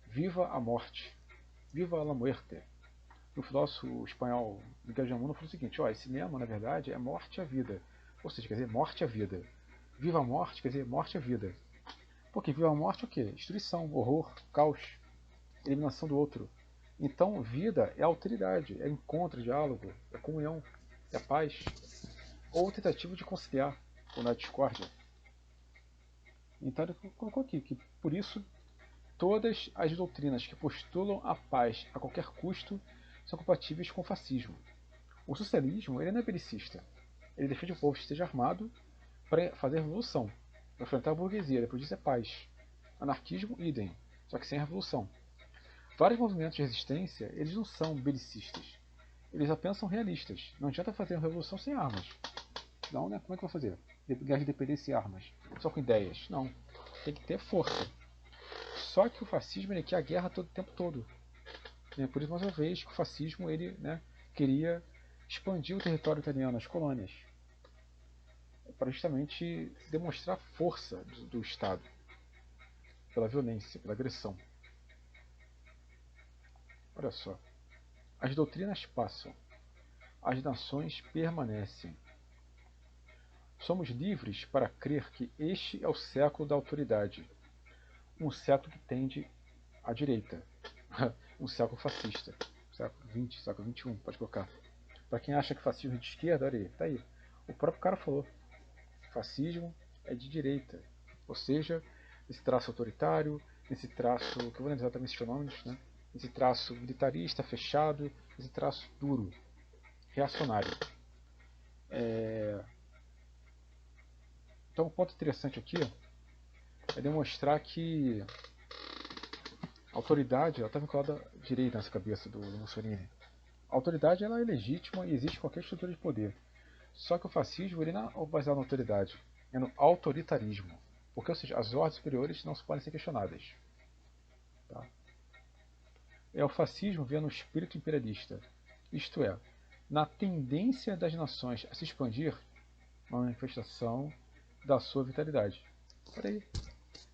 Viva a morte, Viva la muerte. O filósofo espanhol Miguel de Unamuno falou o seguinte: esse lema, na verdade, é morte à vida. Ou seja, quer dizer, morte à vida. Viva a morte, quer dizer, morte à vida. Porque viva a morte é o quê? Destruição, horror, caos, eliminação do outro. Então, vida é alteridade, é encontro, diálogo, é comunhão, é paz. Ou tentativa de conciliar quando há discórdia. Então, ele colocou aqui que, por isso, todas as doutrinas que postulam a paz a qualquer custo são compatíveis com o fascismo. O socialismo ele não é belicista. Ele defende que o povo esteja armado para fazer revolução, para enfrentar a burguesia, depois disso é paz. Anarquismo, idem, só que sem a revolução. Vários movimentos de resistência, eles não são belicistas. Eles apenas são realistas. Não adianta fazer uma revolução sem armas. Não, né? Como é que eu vou fazer? Guerra de dependência sem armas. Só com ideias. Não. Tem que ter força. Só que o fascismo ele quer a guerra todo o tempo todo. Por isso, mais uma vez, que o fascismo ele, né, queria expandir o território italiano, as colônias, para justamente demonstrar a força do Estado, pela violência, pela agressão. Olha só. As doutrinas passam, as nações permanecem. Somos livres para crer que este é o século da autoridade, um século que tende à direita, um século fascista, século XX, século XXI, pode colocar. Para quem acha que fascismo é de esquerda, olha aí, tá aí. O próprio cara falou, fascismo é de direita, ou seja, esse traço autoritário, nesse traço, que eu vou analisar também esses fenômenos, né? Esse traço militarista, fechado, esse traço duro, reacionário. Então, um ponto interessante aqui é demonstrar que a autoridade está vinculada direita nessa cabeça do Mussolini. A autoridade ela é legítima e existe qualquer estrutura de poder. Só que o fascismo ele não é baseado na autoridade, é no autoritarismo. Porque, ou seja, as ordens superiores não podem ser questionadas. Tá? O fascismo vê no espírito imperialista, isto é, na tendência das nações a se expandir, uma manifestação da sua vitalidade. Peraí.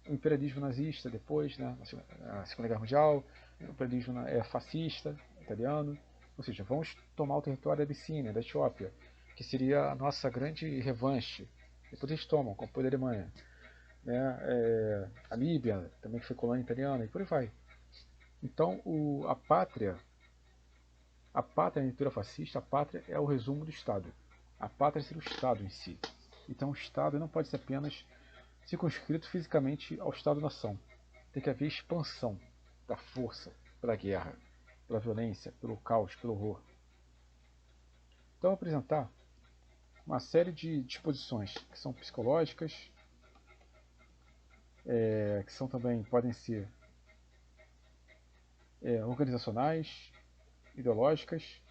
O imperialismo nazista depois, né, na Segunda Guerra Mundial, o imperialismo fascista italiano, ou seja, vamos tomar o território da Abissínia, da Etiópia, que seria a nossa grande revanche. Depois eles tomam, com o apoio da Alemanha. Né, a Líbia, também que foi colônia italiana, e por aí vai. Então, a pátria, na leitura fascista, a pátria é o resumo do Estado. A pátria seria o Estado em si. Então, o Estado não pode ser apenas circunscrito fisicamente ao Estado-nação. Tem que haver expansão da força pela guerra, pela violência, pelo caos, pelo horror. Então, eu vou apresentar uma série de disposições que são psicológicas, que são também podem ser organizacionais, ideológicas,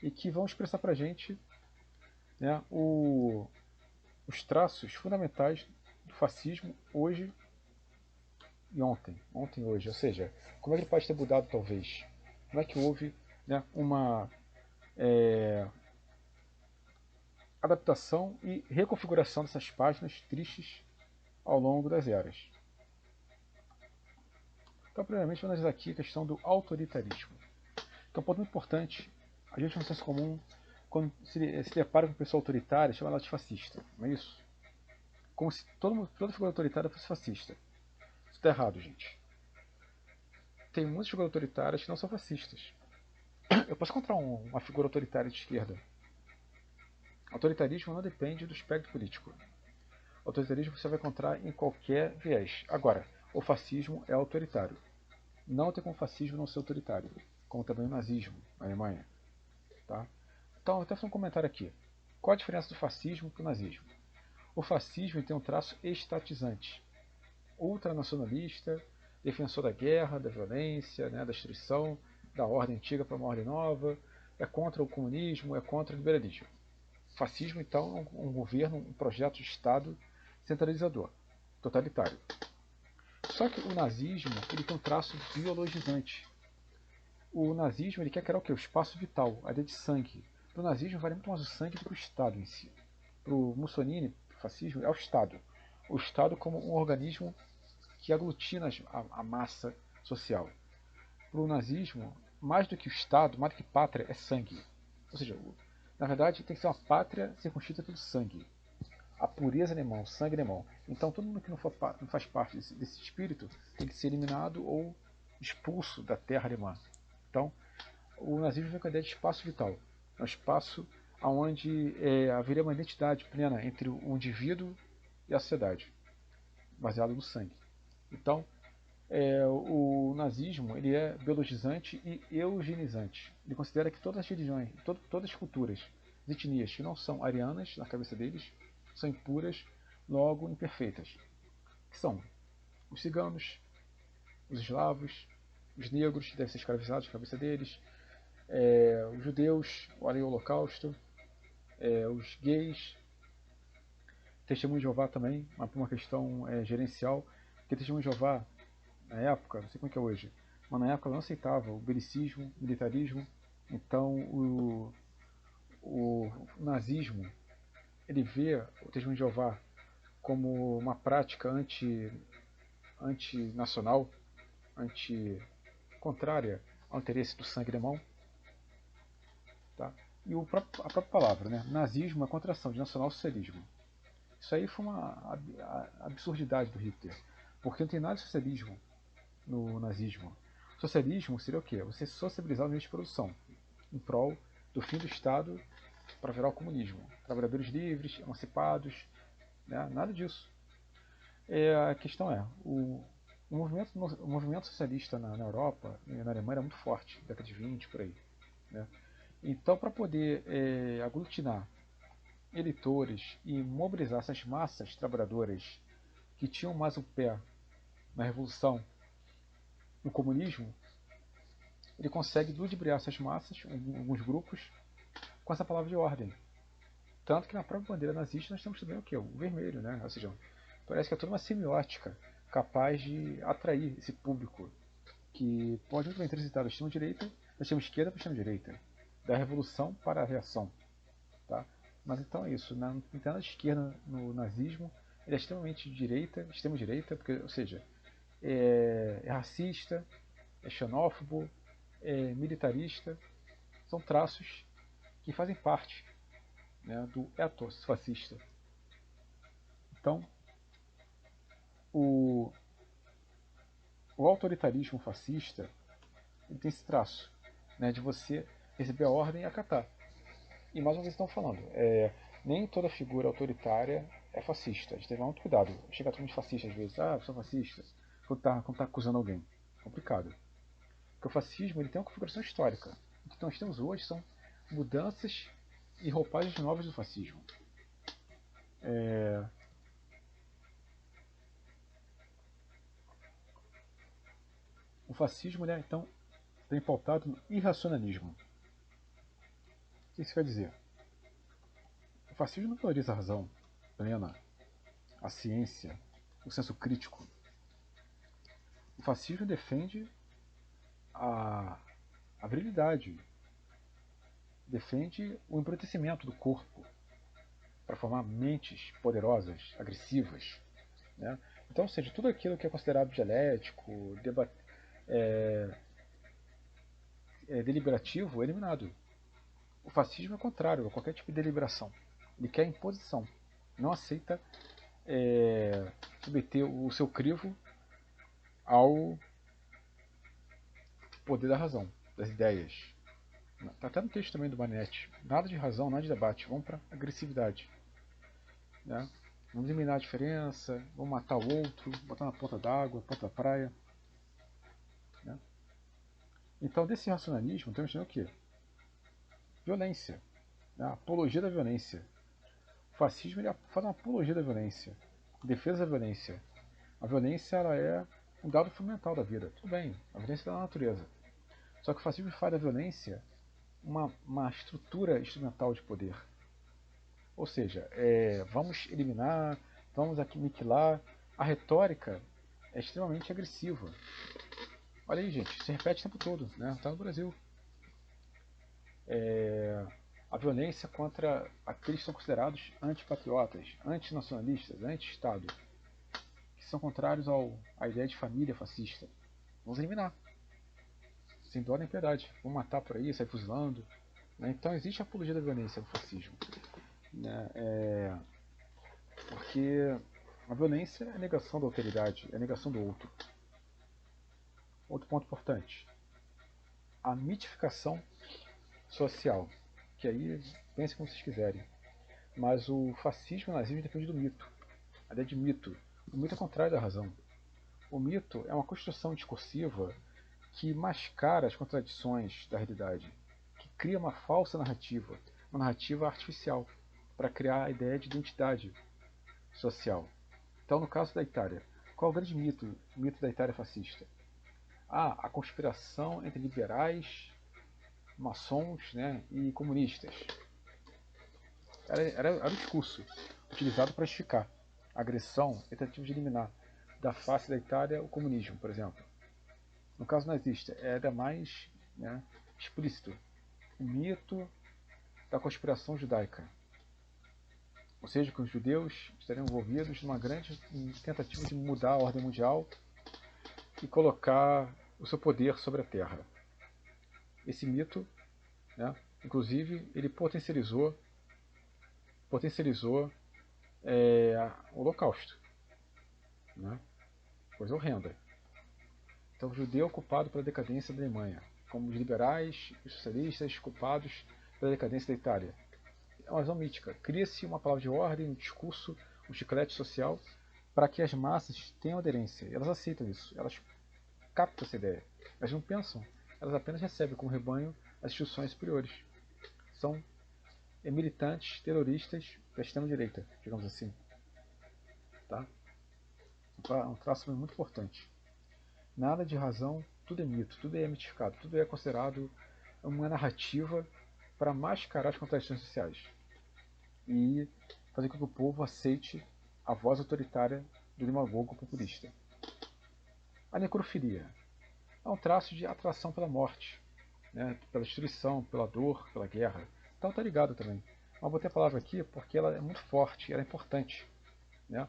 e que vão expressar para a gente, né, os traços fundamentais do fascismo hoje e ontem e hoje. Ou seja, como é que ele pode ter mudado talvez? Como é que houve, né, uma adaptação e reconfiguração dessas páginas tristes ao longo das eras. Então, primeiramente, vamos analisar aqui a questão do autoritarismo, que é um ponto muito importante. A gente, no senso comum, quando se depara com pessoa autoritária, chama ela de fascista, não é isso? Como se toda figura autoritária fosse fascista. Isso está errado, gente. Tem muitas figuras autoritárias que não são fascistas. Eu posso encontrar uma figura autoritária de esquerda. Autoritarismo não depende do espectro político. Autoritarismo você vai encontrar em qualquer viés. Agora, o fascismo é autoritário. Não tem como fascismo não ser autoritário, como também o nazismo na Alemanha. Tá? Então, eu até fazer um comentário aqui. Qual a diferença do fascismo para o nazismo? O fascismo tem um traço estatizante, ultranacionalista, defensor da guerra, da violência, né, da destruição, da ordem antiga para uma ordem nova, é contra o comunismo, é contra o liberalismo. Fascismo, então, é um governo, um projeto de Estado centralizador, totalitário. Só que o nazismo ele tem um traço biologizante. O nazismo ele quer criar o quê? O espaço vital, a ideia de sangue. Para o nazismo vale muito mais o sangue do que o Estado em si. Para o Mussolini, o fascismo é o Estado. O Estado como um organismo que aglutina a massa social. Para o nazismo, mais do que o Estado, mais do que pátria, é sangue. Ou seja, na verdade tem que ser uma pátria circunscrita pelo sangue. A pureza alemã, o sangue alemão. Então todo mundo que não faz parte desse espírito tem que ser eliminado ou expulso da terra alemã. Então, o nazismo vem com a ideia de espaço vital. É um espaço onde haveria uma identidade plena entre o indivíduo e a sociedade, baseado no sangue. Então, o nazismo ele é biologizante e eugenizante. Ele considera que todas as religiões, todas as culturas, as etnias que não são arianas, na cabeça deles, são impuras, logo imperfeitas. Que são os ciganos, os eslavos, os negros, que devem ser escravizados na cabeça deles, os judeus, o holocausto, os gays, testemunho de Jeová também, por uma questão gerencial, porque testemunho de Jeová, na época, não sei como é que é hoje, mas na época não aceitava o belicismo, o militarismo, então o nazismo ele vê o testemunho de Jeová como uma prática antinacional, contrária ao interesse do sangue alemão. Tá? E a própria palavra, né? Nazismo é a contração de nacional-socialismo. Isso aí foi uma absurdidade do Hitler, porque não tem nada de socialismo no nazismo. Socialismo seria o quê? Você sociabilizar os meios de produção em prol do fim do Estado para virar o comunismo. Trabalhadores livres, emancipados, né? Nada disso. A questão é, o movimento socialista na Europa e na Alemanha era muito forte, década de 20 por aí. Né? Então, para poder aglutinar eleitores e mobilizar essas massas trabalhadoras que tinham mais o pé na revolução, no comunismo, ele consegue ludibriar essas massas, alguns grupos, com essa palavra de ordem. Tanto que na própria bandeira nazista nós temos também o quê? O vermelho, né? Ou seja, parece que é toda uma semiótica capaz de atrair esse público que pode muito bem transitar da extrema-direita, da extrema-esquerda para a extrema-direita, da revolução para a reação. Tá? Mas então é isso, não tem nada de esquerda no nazismo, ele é extremamente de direita, extrema-direita, porque, ou seja, é racista, é xenófobo, é militarista, são traços que fazem parte, né, do ethos fascista. Então, o, o autoritarismo fascista ele tem esse traço, né, de você receber a ordem e acatar. E mais uma vez estão falando, nem toda figura autoritária é fascista. A gente tem que tomar muito cuidado. Chega todo mundo de fascista às vezes. Ah, eu sou fascista. Quando tá acusando alguém. Complicado. Porque o fascismo ele tem uma configuração histórica. O que nós temos hoje são mudanças e roupagens novas do fascismo. O fascismo, né, então, tem pautado no irracionalismo. O que isso quer dizer? O fascismo não valoriza a razão plena, a ciência, o senso crítico. O fascismo defende a, a virilidade, defende o embrutecimento do corpo para formar mentes poderosas, agressivas. Né? Então, ou seja, tudo aquilo que é considerado dialético, deliberativo é eliminado. O fascismo é o contrário a qualquer tipo de deliberação. Ele quer imposição. Não aceita submeter o seu crivo ao poder da razão, das ideias. Está até no texto também do Manetti. Nada de razão, nada de debate. Vamos para agressividade. Né? Vamos eliminar a diferença, vamos matar o outro, botar na ponta d'água, ponta da praia. Né? Então, desse racionalismo, temos o quê? Violência. Né? Apologia da violência. O fascismo ele faz uma apologia da violência, defesa da violência. A violência ela é um dado fundamental da vida. Tudo bem, a violência é da natureza. Só que o fascismo faz da violência uma estrutura instrumental de poder. Ou seja, vamos eliminar, vamos aniquilar. A retórica é extremamente agressiva. Olha aí, gente, se repete o tempo todo, né? Tá no Brasil. A violência contra aqueles que são considerados antipatriotas, antinacionalistas, anti-Estado, que são contrários à ideia de família fascista. Vamos eliminar. Sem dó nem piedade. Vamos matar por aí, sair fuzilando. Né? Então existe a apologia da violência do fascismo. Né? Porque a violência é a negação da alteridade, é a negação do outro. Outro ponto importante. A mitificação social. Que aí, pense como vocês quiserem. Mas o fascismo e o nazismo depende do mito. A ideia de mito. O mito é contrário da razão. O mito é uma construção discursiva que mascara as contradições da realidade, que cria uma falsa narrativa, uma narrativa artificial, para criar a ideia de identidade social. Então, no caso da Itália, qual é o grande mito da Itália fascista? A conspiração entre liberais, maçons, né, e comunistas. Era o discurso utilizado para justificar a agressão e tentativa de eliminar da face da Itália o comunismo, por exemplo. No caso nazista, era mais, né, explícito o mito da conspiração judaica. Ou seja, que os judeus estariam envolvidos numa grande tentativa de mudar a ordem mundial e colocar o seu poder sobre a Terra. Esse mito, né, inclusive, ele potencializou o Holocausto. Né? Coisa horrenda. Então, o judeu culpado pela decadência da Alemanha, como os liberais e socialistas culpados pela decadência da Itália. É uma visão mítica. Cria-se uma palavra de ordem, um discurso, um chiclete social para que as massas tenham aderência. Elas aceitam isso, elas captam essa ideia. Elas não pensam, elas apenas recebem como rebanho as instruções superiores. São militantes terroristas da extrema-direita, digamos assim. Tá? Um traço muito importante. Nada de razão, tudo é mito, tudo é mitificado, tudo é considerado uma narrativa para mascarar as contradições sociais e fazer com que o povo aceite a voz autoritária do demagogo populista. A necrofilia é um traço de atração pela morte, né, pela destruição, pela dor, pela guerra. Então está ligado também. Mas botei a palavra aqui porque ela é muito forte, ela é importante. Né?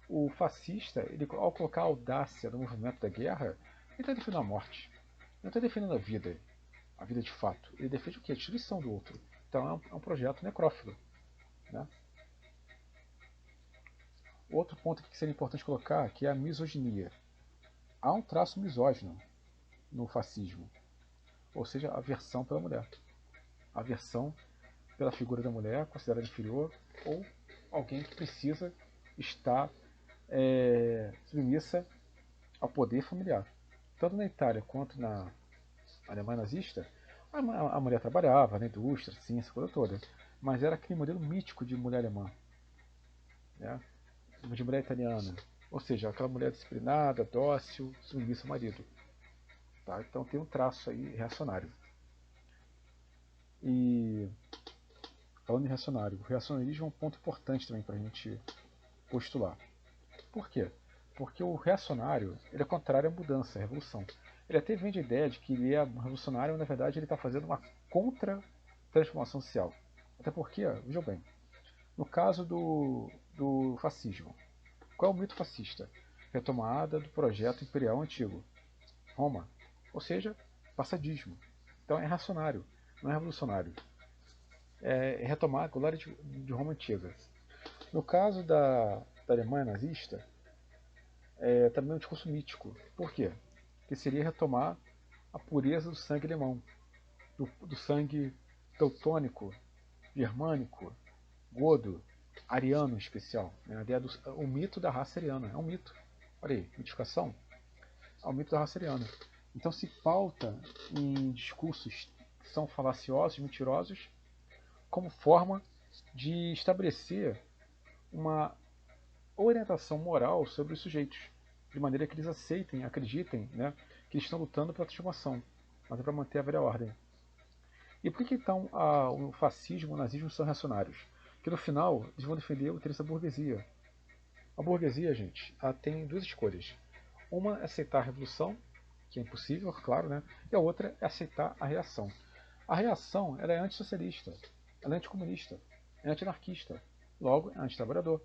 O fascista, ele, ao colocar a audácia no movimento da guerra, ele está defendendo a morte. Ele não está defendendo a vida de fato. Ele defende o quê? A destruição do outro. Então é um projeto necrófilo. Né? Outro ponto que seria importante colocar que é a misoginia. Há um traço misógino no fascismo, ou seja, a aversão pela mulher. A aversão pela figura da mulher considerada inferior ou alguém que precisa estar submissa ao poder familiar. Tanto na Itália quanto na Alemanha nazista, a mulher trabalhava na indústria, sim, essa coisa toda, mas era aquele modelo mítico de mulher alemã, né? De mulher italiana, ou seja, aquela mulher disciplinada, dócil, submissa ao marido. Tá? Então tem um traço aí reacionário. E falando em reacionário, o reacionarismo é um ponto importante também para a gente postular. Por quê? Porque o reacionário ele é contrário à mudança, à revolução. Ele até vende a ideia de que ele é revolucionário, mas na verdade ele está fazendo uma contra-transformação social. Até porque, vejam bem, no caso do fascismo, qual é o mito fascista? Retomada do projeto imperial antigo, Roma, ou seja, passadismo. Então é reacionário, não é revolucionário. É retomar a glória de Roma antiga. No caso da Alemanha nazista, é também um discurso mítico. Por quê? Que seria retomar a pureza do sangue alemão, do sangue teutônico, germânico, godo, ariano em especial. Né? A ideia o mito da raça ariana. É um mito. Olha aí, mitificação. É o mito da raça ariana. Então se pauta em discursos que são falaciosos, mentirosos, como forma de estabelecer uma orientação moral sobre os sujeitos, de maneira que eles aceitem, acreditem, né, que eles estão lutando pela transformação, mas é para manter a velha ordem. E por que então o fascismo e o nazismo são reacionários? Porque no final eles vão defender o interesse da burguesia. A burguesia, gente, ela tem duas escolhas. Uma é aceitar a revolução, que é impossível, claro, né? E a outra é aceitar a reação. A reação ela é antissocialista, ela é anticomunista, é antianarquista, logo é antitrabalhador.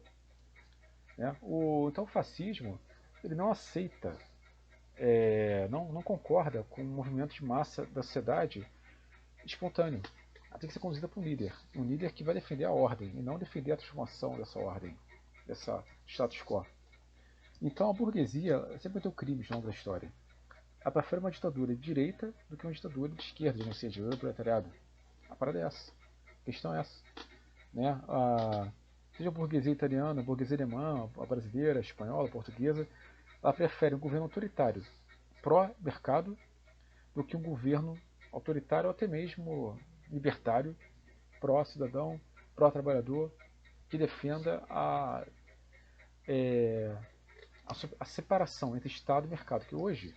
Né? Então o fascismo ele não aceita, não concorda com o movimento de massa da sociedade espontâneo. Ela tem que ser conduzida por um líder que vai defender a ordem e não defender a transformação dessa ordem, dessa status quo. Então a burguesia sempre vai ter crimes ao longo da história. Ela prefere uma ditadura de direita do que uma ditadura de esquerda, de ditadura do proletariado. A parada é essa. A questão é essa. Né? Seja a burguesia italiana, a burguesia alemã, a brasileira, a espanhola, a portuguesa, ela prefere um governo autoritário, pró-mercado, do que um governo autoritário ou até mesmo libertário, pró-cidadão, pró-trabalhador, que defenda a separação entre Estado e mercado. Que hoje,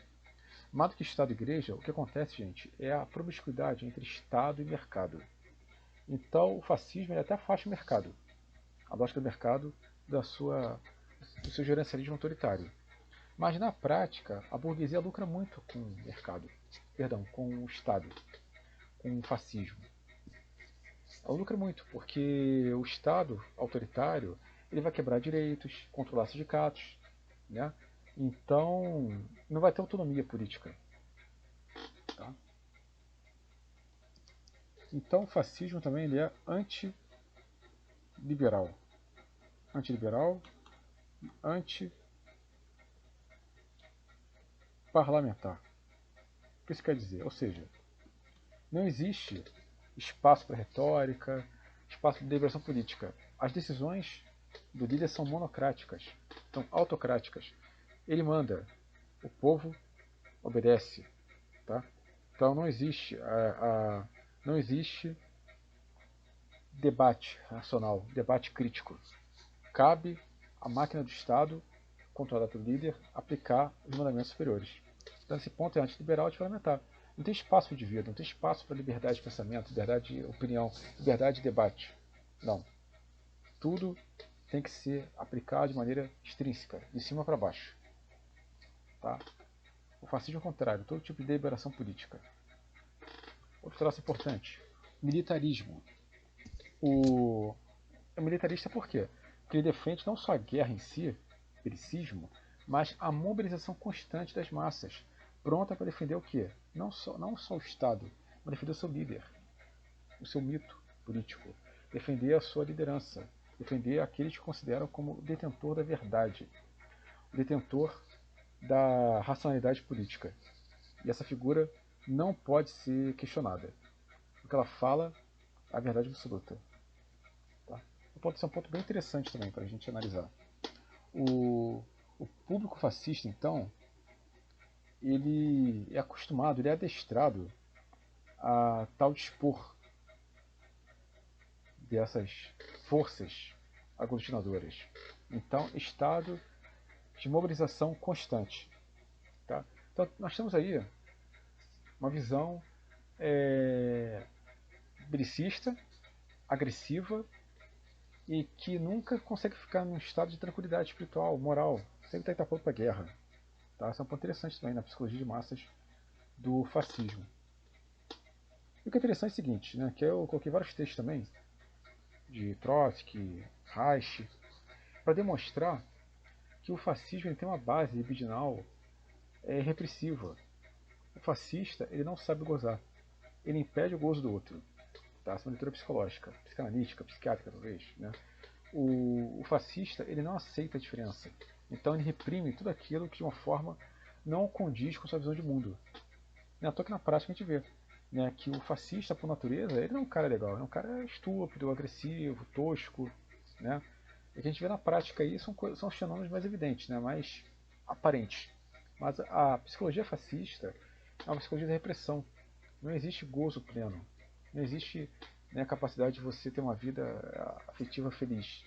mais do que Estado e Igreja, o que acontece, gente, é a promiscuidade entre Estado e mercado. Então, o fascismo ele até afasta o mercado, a lógica do mercado do seu gerencialismo autoritário. Mas na prática, a burguesia lucra muito com o mercado, com o Estado, com o fascismo. Ela lucra muito, porque o Estado autoritário ele vai quebrar direitos, controlar sindicatos, né? Então não vai ter autonomia política. Tá? Então o fascismo também ele é antiliberal. Antiliberal, antiparlamentar. O que isso quer dizer? Ou seja, não existe espaço para retórica, espaço de deliberação política. As decisões do líder são monocráticas, são autocráticas. Ele manda, o povo obedece. Tá? Então não existe, não existe debate racional, debate crítico. Cabe à máquina do Estado, controlada pelo líder, aplicar os mandamentos superiores. Então esse ponto é antiliberal de fundamental. Não tem espaço para indivíduo, não tem espaço para liberdade de pensamento, liberdade de opinião, liberdade de debate. Não. Tudo tem que ser aplicado de maneira extrínseca, de cima para baixo. Tá? O fascismo é o contrário, todo tipo de deliberação política. Outro traço importante, militarismo. É militarista por quê? Porque ele defende não só a guerra em si, belicismo, mas a mobilização constante das massas, pronta para defender o quê? Não só o Estado, mas defender o seu líder, o seu mito político, defender a sua liderança, defender aqueles que consideram como detentor da verdade, detentor da racionalidade política. E essa figura não pode ser questionada. O que ela fala é a verdade absoluta. Tá? Esse é um ponto bem interessante também para a gente analisar. O público fascista, então, ele é acostumado, ele é adestrado a tal dispor dessas forças aglutinadoras. Então, estado de mobilização constante. Tá? Então, nós temos aí uma visão belicista, agressiva e que nunca consegue ficar num estado de tranquilidade espiritual, moral, sempre está pronto para a guerra. Tá? Isso é um ponto interessante também na psicologia de massas do fascismo. E o que é interessante é o seguinte, né, que eu coloquei vários textos também, de Trotsky, Reich, para demonstrar que o fascismo ele tem uma base libidinal repressiva. O fascista ele não sabe gozar, ele impede o gozo do outro. Tá? Essa é uma leitura psicológica, psicanalítica, psiquiátrica talvez. Né? O fascista ele não aceita a diferença, então ele reprime tudo aquilo que de uma forma não condiz com a sua visão de mundo. Não é à toa que na prática a gente vê, né, que o fascista, por natureza, ele não é um cara legal, ele é um cara estúpido, agressivo, tosco. Né? E o que a gente vê na prática aí são os fenômenos mais evidentes, né, mais aparentes. Mas a psicologia fascista é uma psicologia da repressão. Não existe gozo pleno. Não existe, né, a capacidade de você ter uma vida afetiva feliz.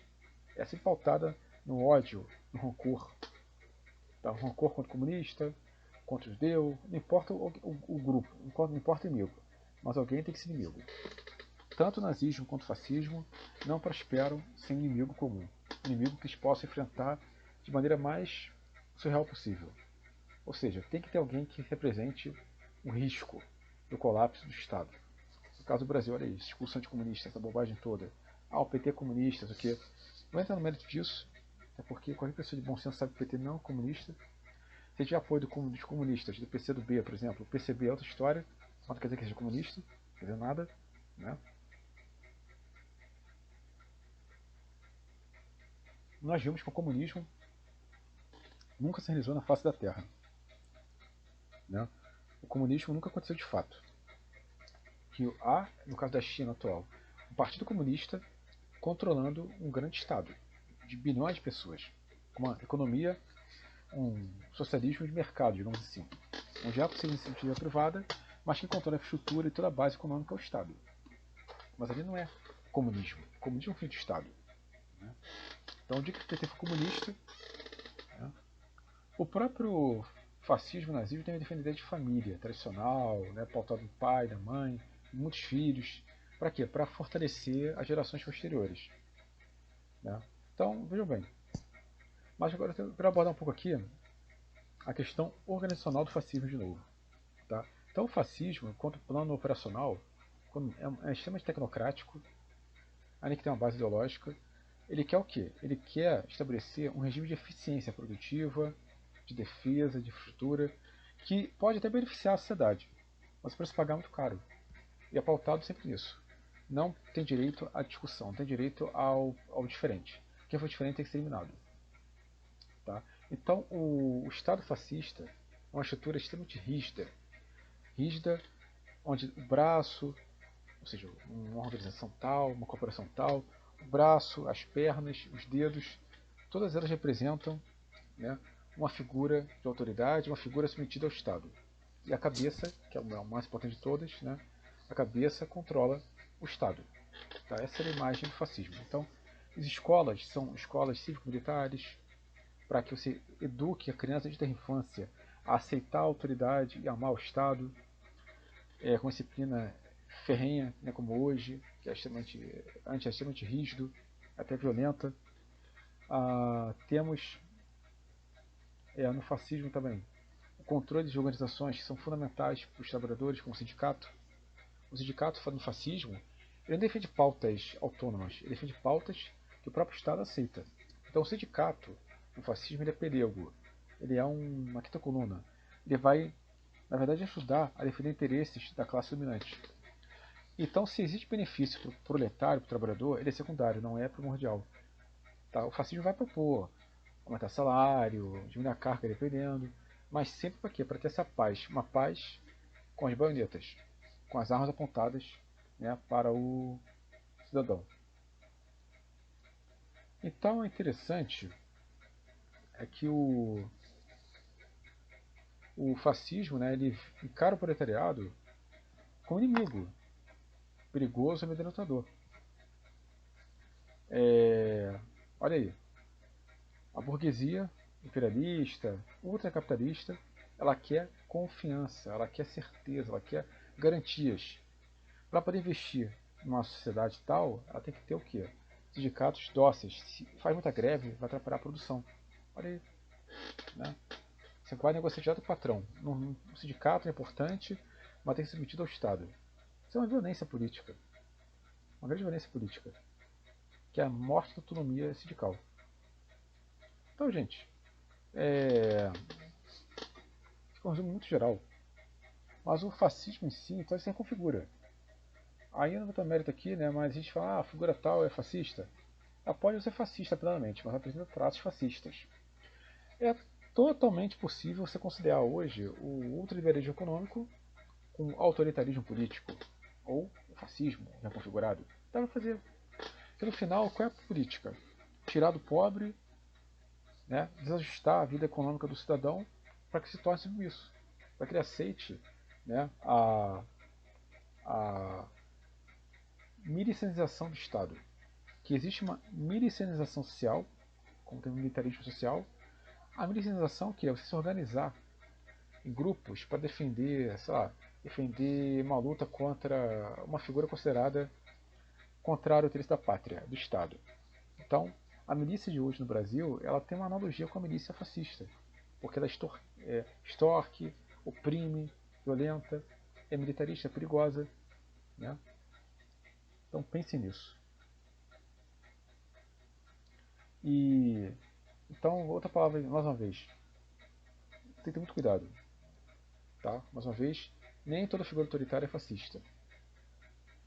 É sempre pautada no ódio, no rancor. Tá? Rancor contra o comunista, contra o judeu, não importa o grupo, não importa o inimigo, mas alguém tem que ser inimigo. Tanto o nazismo quanto o fascismo não prosperam sem inimigo comum, inimigo que eles possam enfrentar de maneira mais surreal possível. Ou seja, tem que ter alguém que represente o risco do colapso do Estado. No caso do Brasil, olha isso, discurso anticomunista, essa bobagem toda. O PT é comunista, isso aqui. Não entra no mérito disso, é porque qualquer pessoa de bom senso sabe que o PT não é comunista. Se tiver apoio dos comunistas, do PCdoB, por exemplo, o PCB é outra história, mas não quer dizer que seja comunista, não quer dizer nada. Né? Nós vimos que o comunismo nunca se realizou na face da Terra. Né? O comunismo nunca aconteceu de fato. Que há, no caso da China atual, um partido comunista controlando um grande Estado, de bilhões de pessoas, com uma economia, um socialismo de mercado, digamos assim, onde há possível iniciativa privada, mas que controla a estrutura e toda a base econômica ao Estado. Mas ali não é comunismo. O comunismo é um fim do Estado. Né? Então, o dia que o PT for comunista, né? O próprio fascismo nazismo tem uma defesa de família tradicional, né? Pautado no pai, da mãe, muitos filhos. Para quê? Para fortalecer as gerações posteriores. Né? Então, vejam bem. Mas agora eu quero abordar um pouco aqui a questão organizacional do fascismo de novo. Tá? Então, o fascismo, enquanto plano operacional, é extremamente tecnocrático, ainda que tenha uma base ideológica. Ele quer o quê? Ele quer estabelecer um regime de eficiência produtiva, de defesa, de infraestrutura, que pode até beneficiar a sociedade, mas o preço pagar é muito caro. E é pautado sempre nisso. Não tem direito à discussão, não tem direito ao diferente. Quem for diferente tem que ser eliminado. Tá? Então, o Estado fascista é uma estrutura extremamente rígida, onde o braço, ou seja, uma organização tal, uma corporação tal, O braço, as pernas, os dedos, todas elas representam, né, uma figura de autoridade, uma figura submetida ao Estado. E a cabeça, que é o mais importante de todas, né, a cabeça controla o Estado. Tá? Essa é a imagem do fascismo. Então, as escolas são escolas cívico-militares para que você eduque a criança desde a infância a aceitar a autoridade e amar o Estado, com disciplina ferrenha, né, como hoje, que é extremamente rígido, até violenta. Temos no fascismo também o controle de organizações que são fundamentais para os trabalhadores, como o sindicato. O sindicato, no fascismo, ele não defende pautas autônomas, ele defende pautas que o próprio Estado aceita. Então o sindicato, no fascismo, ele é pelego, ele é uma quinta coluna. Ele vai, na verdade, ajudar a defender interesses da classe dominante. Então, se existe benefício para o proletário, para o trabalhador, ele é secundário, não é primordial. Tá? O fascismo vai propor aumentar salário, diminuir a carga dependendo, mas sempre para quê? Para ter essa paz, uma paz com as baionetas, com as armas apontadas, né, para o cidadão. Então é interessante que o fascismo, né, ele encara o proletariado como inimigo, perigoso e amedrontador. Olha aí, a burguesia imperialista, ultracapitalista, ela quer confiança, ela quer certeza, ela quer garantias. Para poder investir numa sociedade tal, ela tem que ter o quê? Sindicatos dóceis. Se faz muita greve, vai atrapalhar a produção. Olha aí. Né? Você vai negociar direto com o patrão. O sindicato é importante, mas tem que ser submetido ao Estado. Isso é uma violência política. Uma grande violência política. Que é a morte da autonomia sindical. Então, gente, fica um resumo muito geral. Mas o fascismo em si, então, ele se reconfigura. Aí eu não vou ter mérito aqui, né? Mas a gente fala, a figura tal é fascista. Ela pode ser fascista plenamente, mas apresenta traços fascistas. É totalmente possível você considerar hoje o ultraliberalismo econômico com autoritarismo político, ou o fascismo reconfigurado. Dá para fazer. Porque no final, qual é a política? Tirar do pobre, né? Desajustar a vida econômica do cidadão para que se torne isso. Para que ele aceite, né, a milicianização do Estado. Que existe uma milicianização social, como tem o militarismo social. A milicianização que é você se organizar em grupos para defender, sei lá, defender uma luta contra uma figura considerada contrária ao interesse da pátria, do Estado. Então, a milícia de hoje no Brasil, ela tem uma analogia com a milícia fascista, porque ela extorque, oprime, violenta, é militarista, é perigosa, né? Então pense nisso. E então, outra palavra, mais uma vez, tem que ter muito cuidado, tá? Mais uma vez, nem toda figura autoritária é fascista.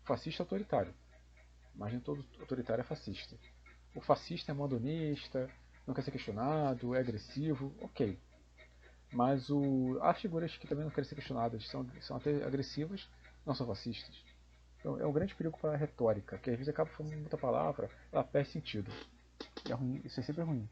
Fascista é autoritário, mas nem todo autoritário é fascista. O fascista é mandonista, não quer ser questionado, é agressivo, ok. Mas há figuras que também não querem ser questionadas, são até agressivas, não são fascistas. Então é um grande perigo para a retórica, que às vezes acaba falando muita palavra, ela perde sentido. E é ruim, isso é sempre ruim.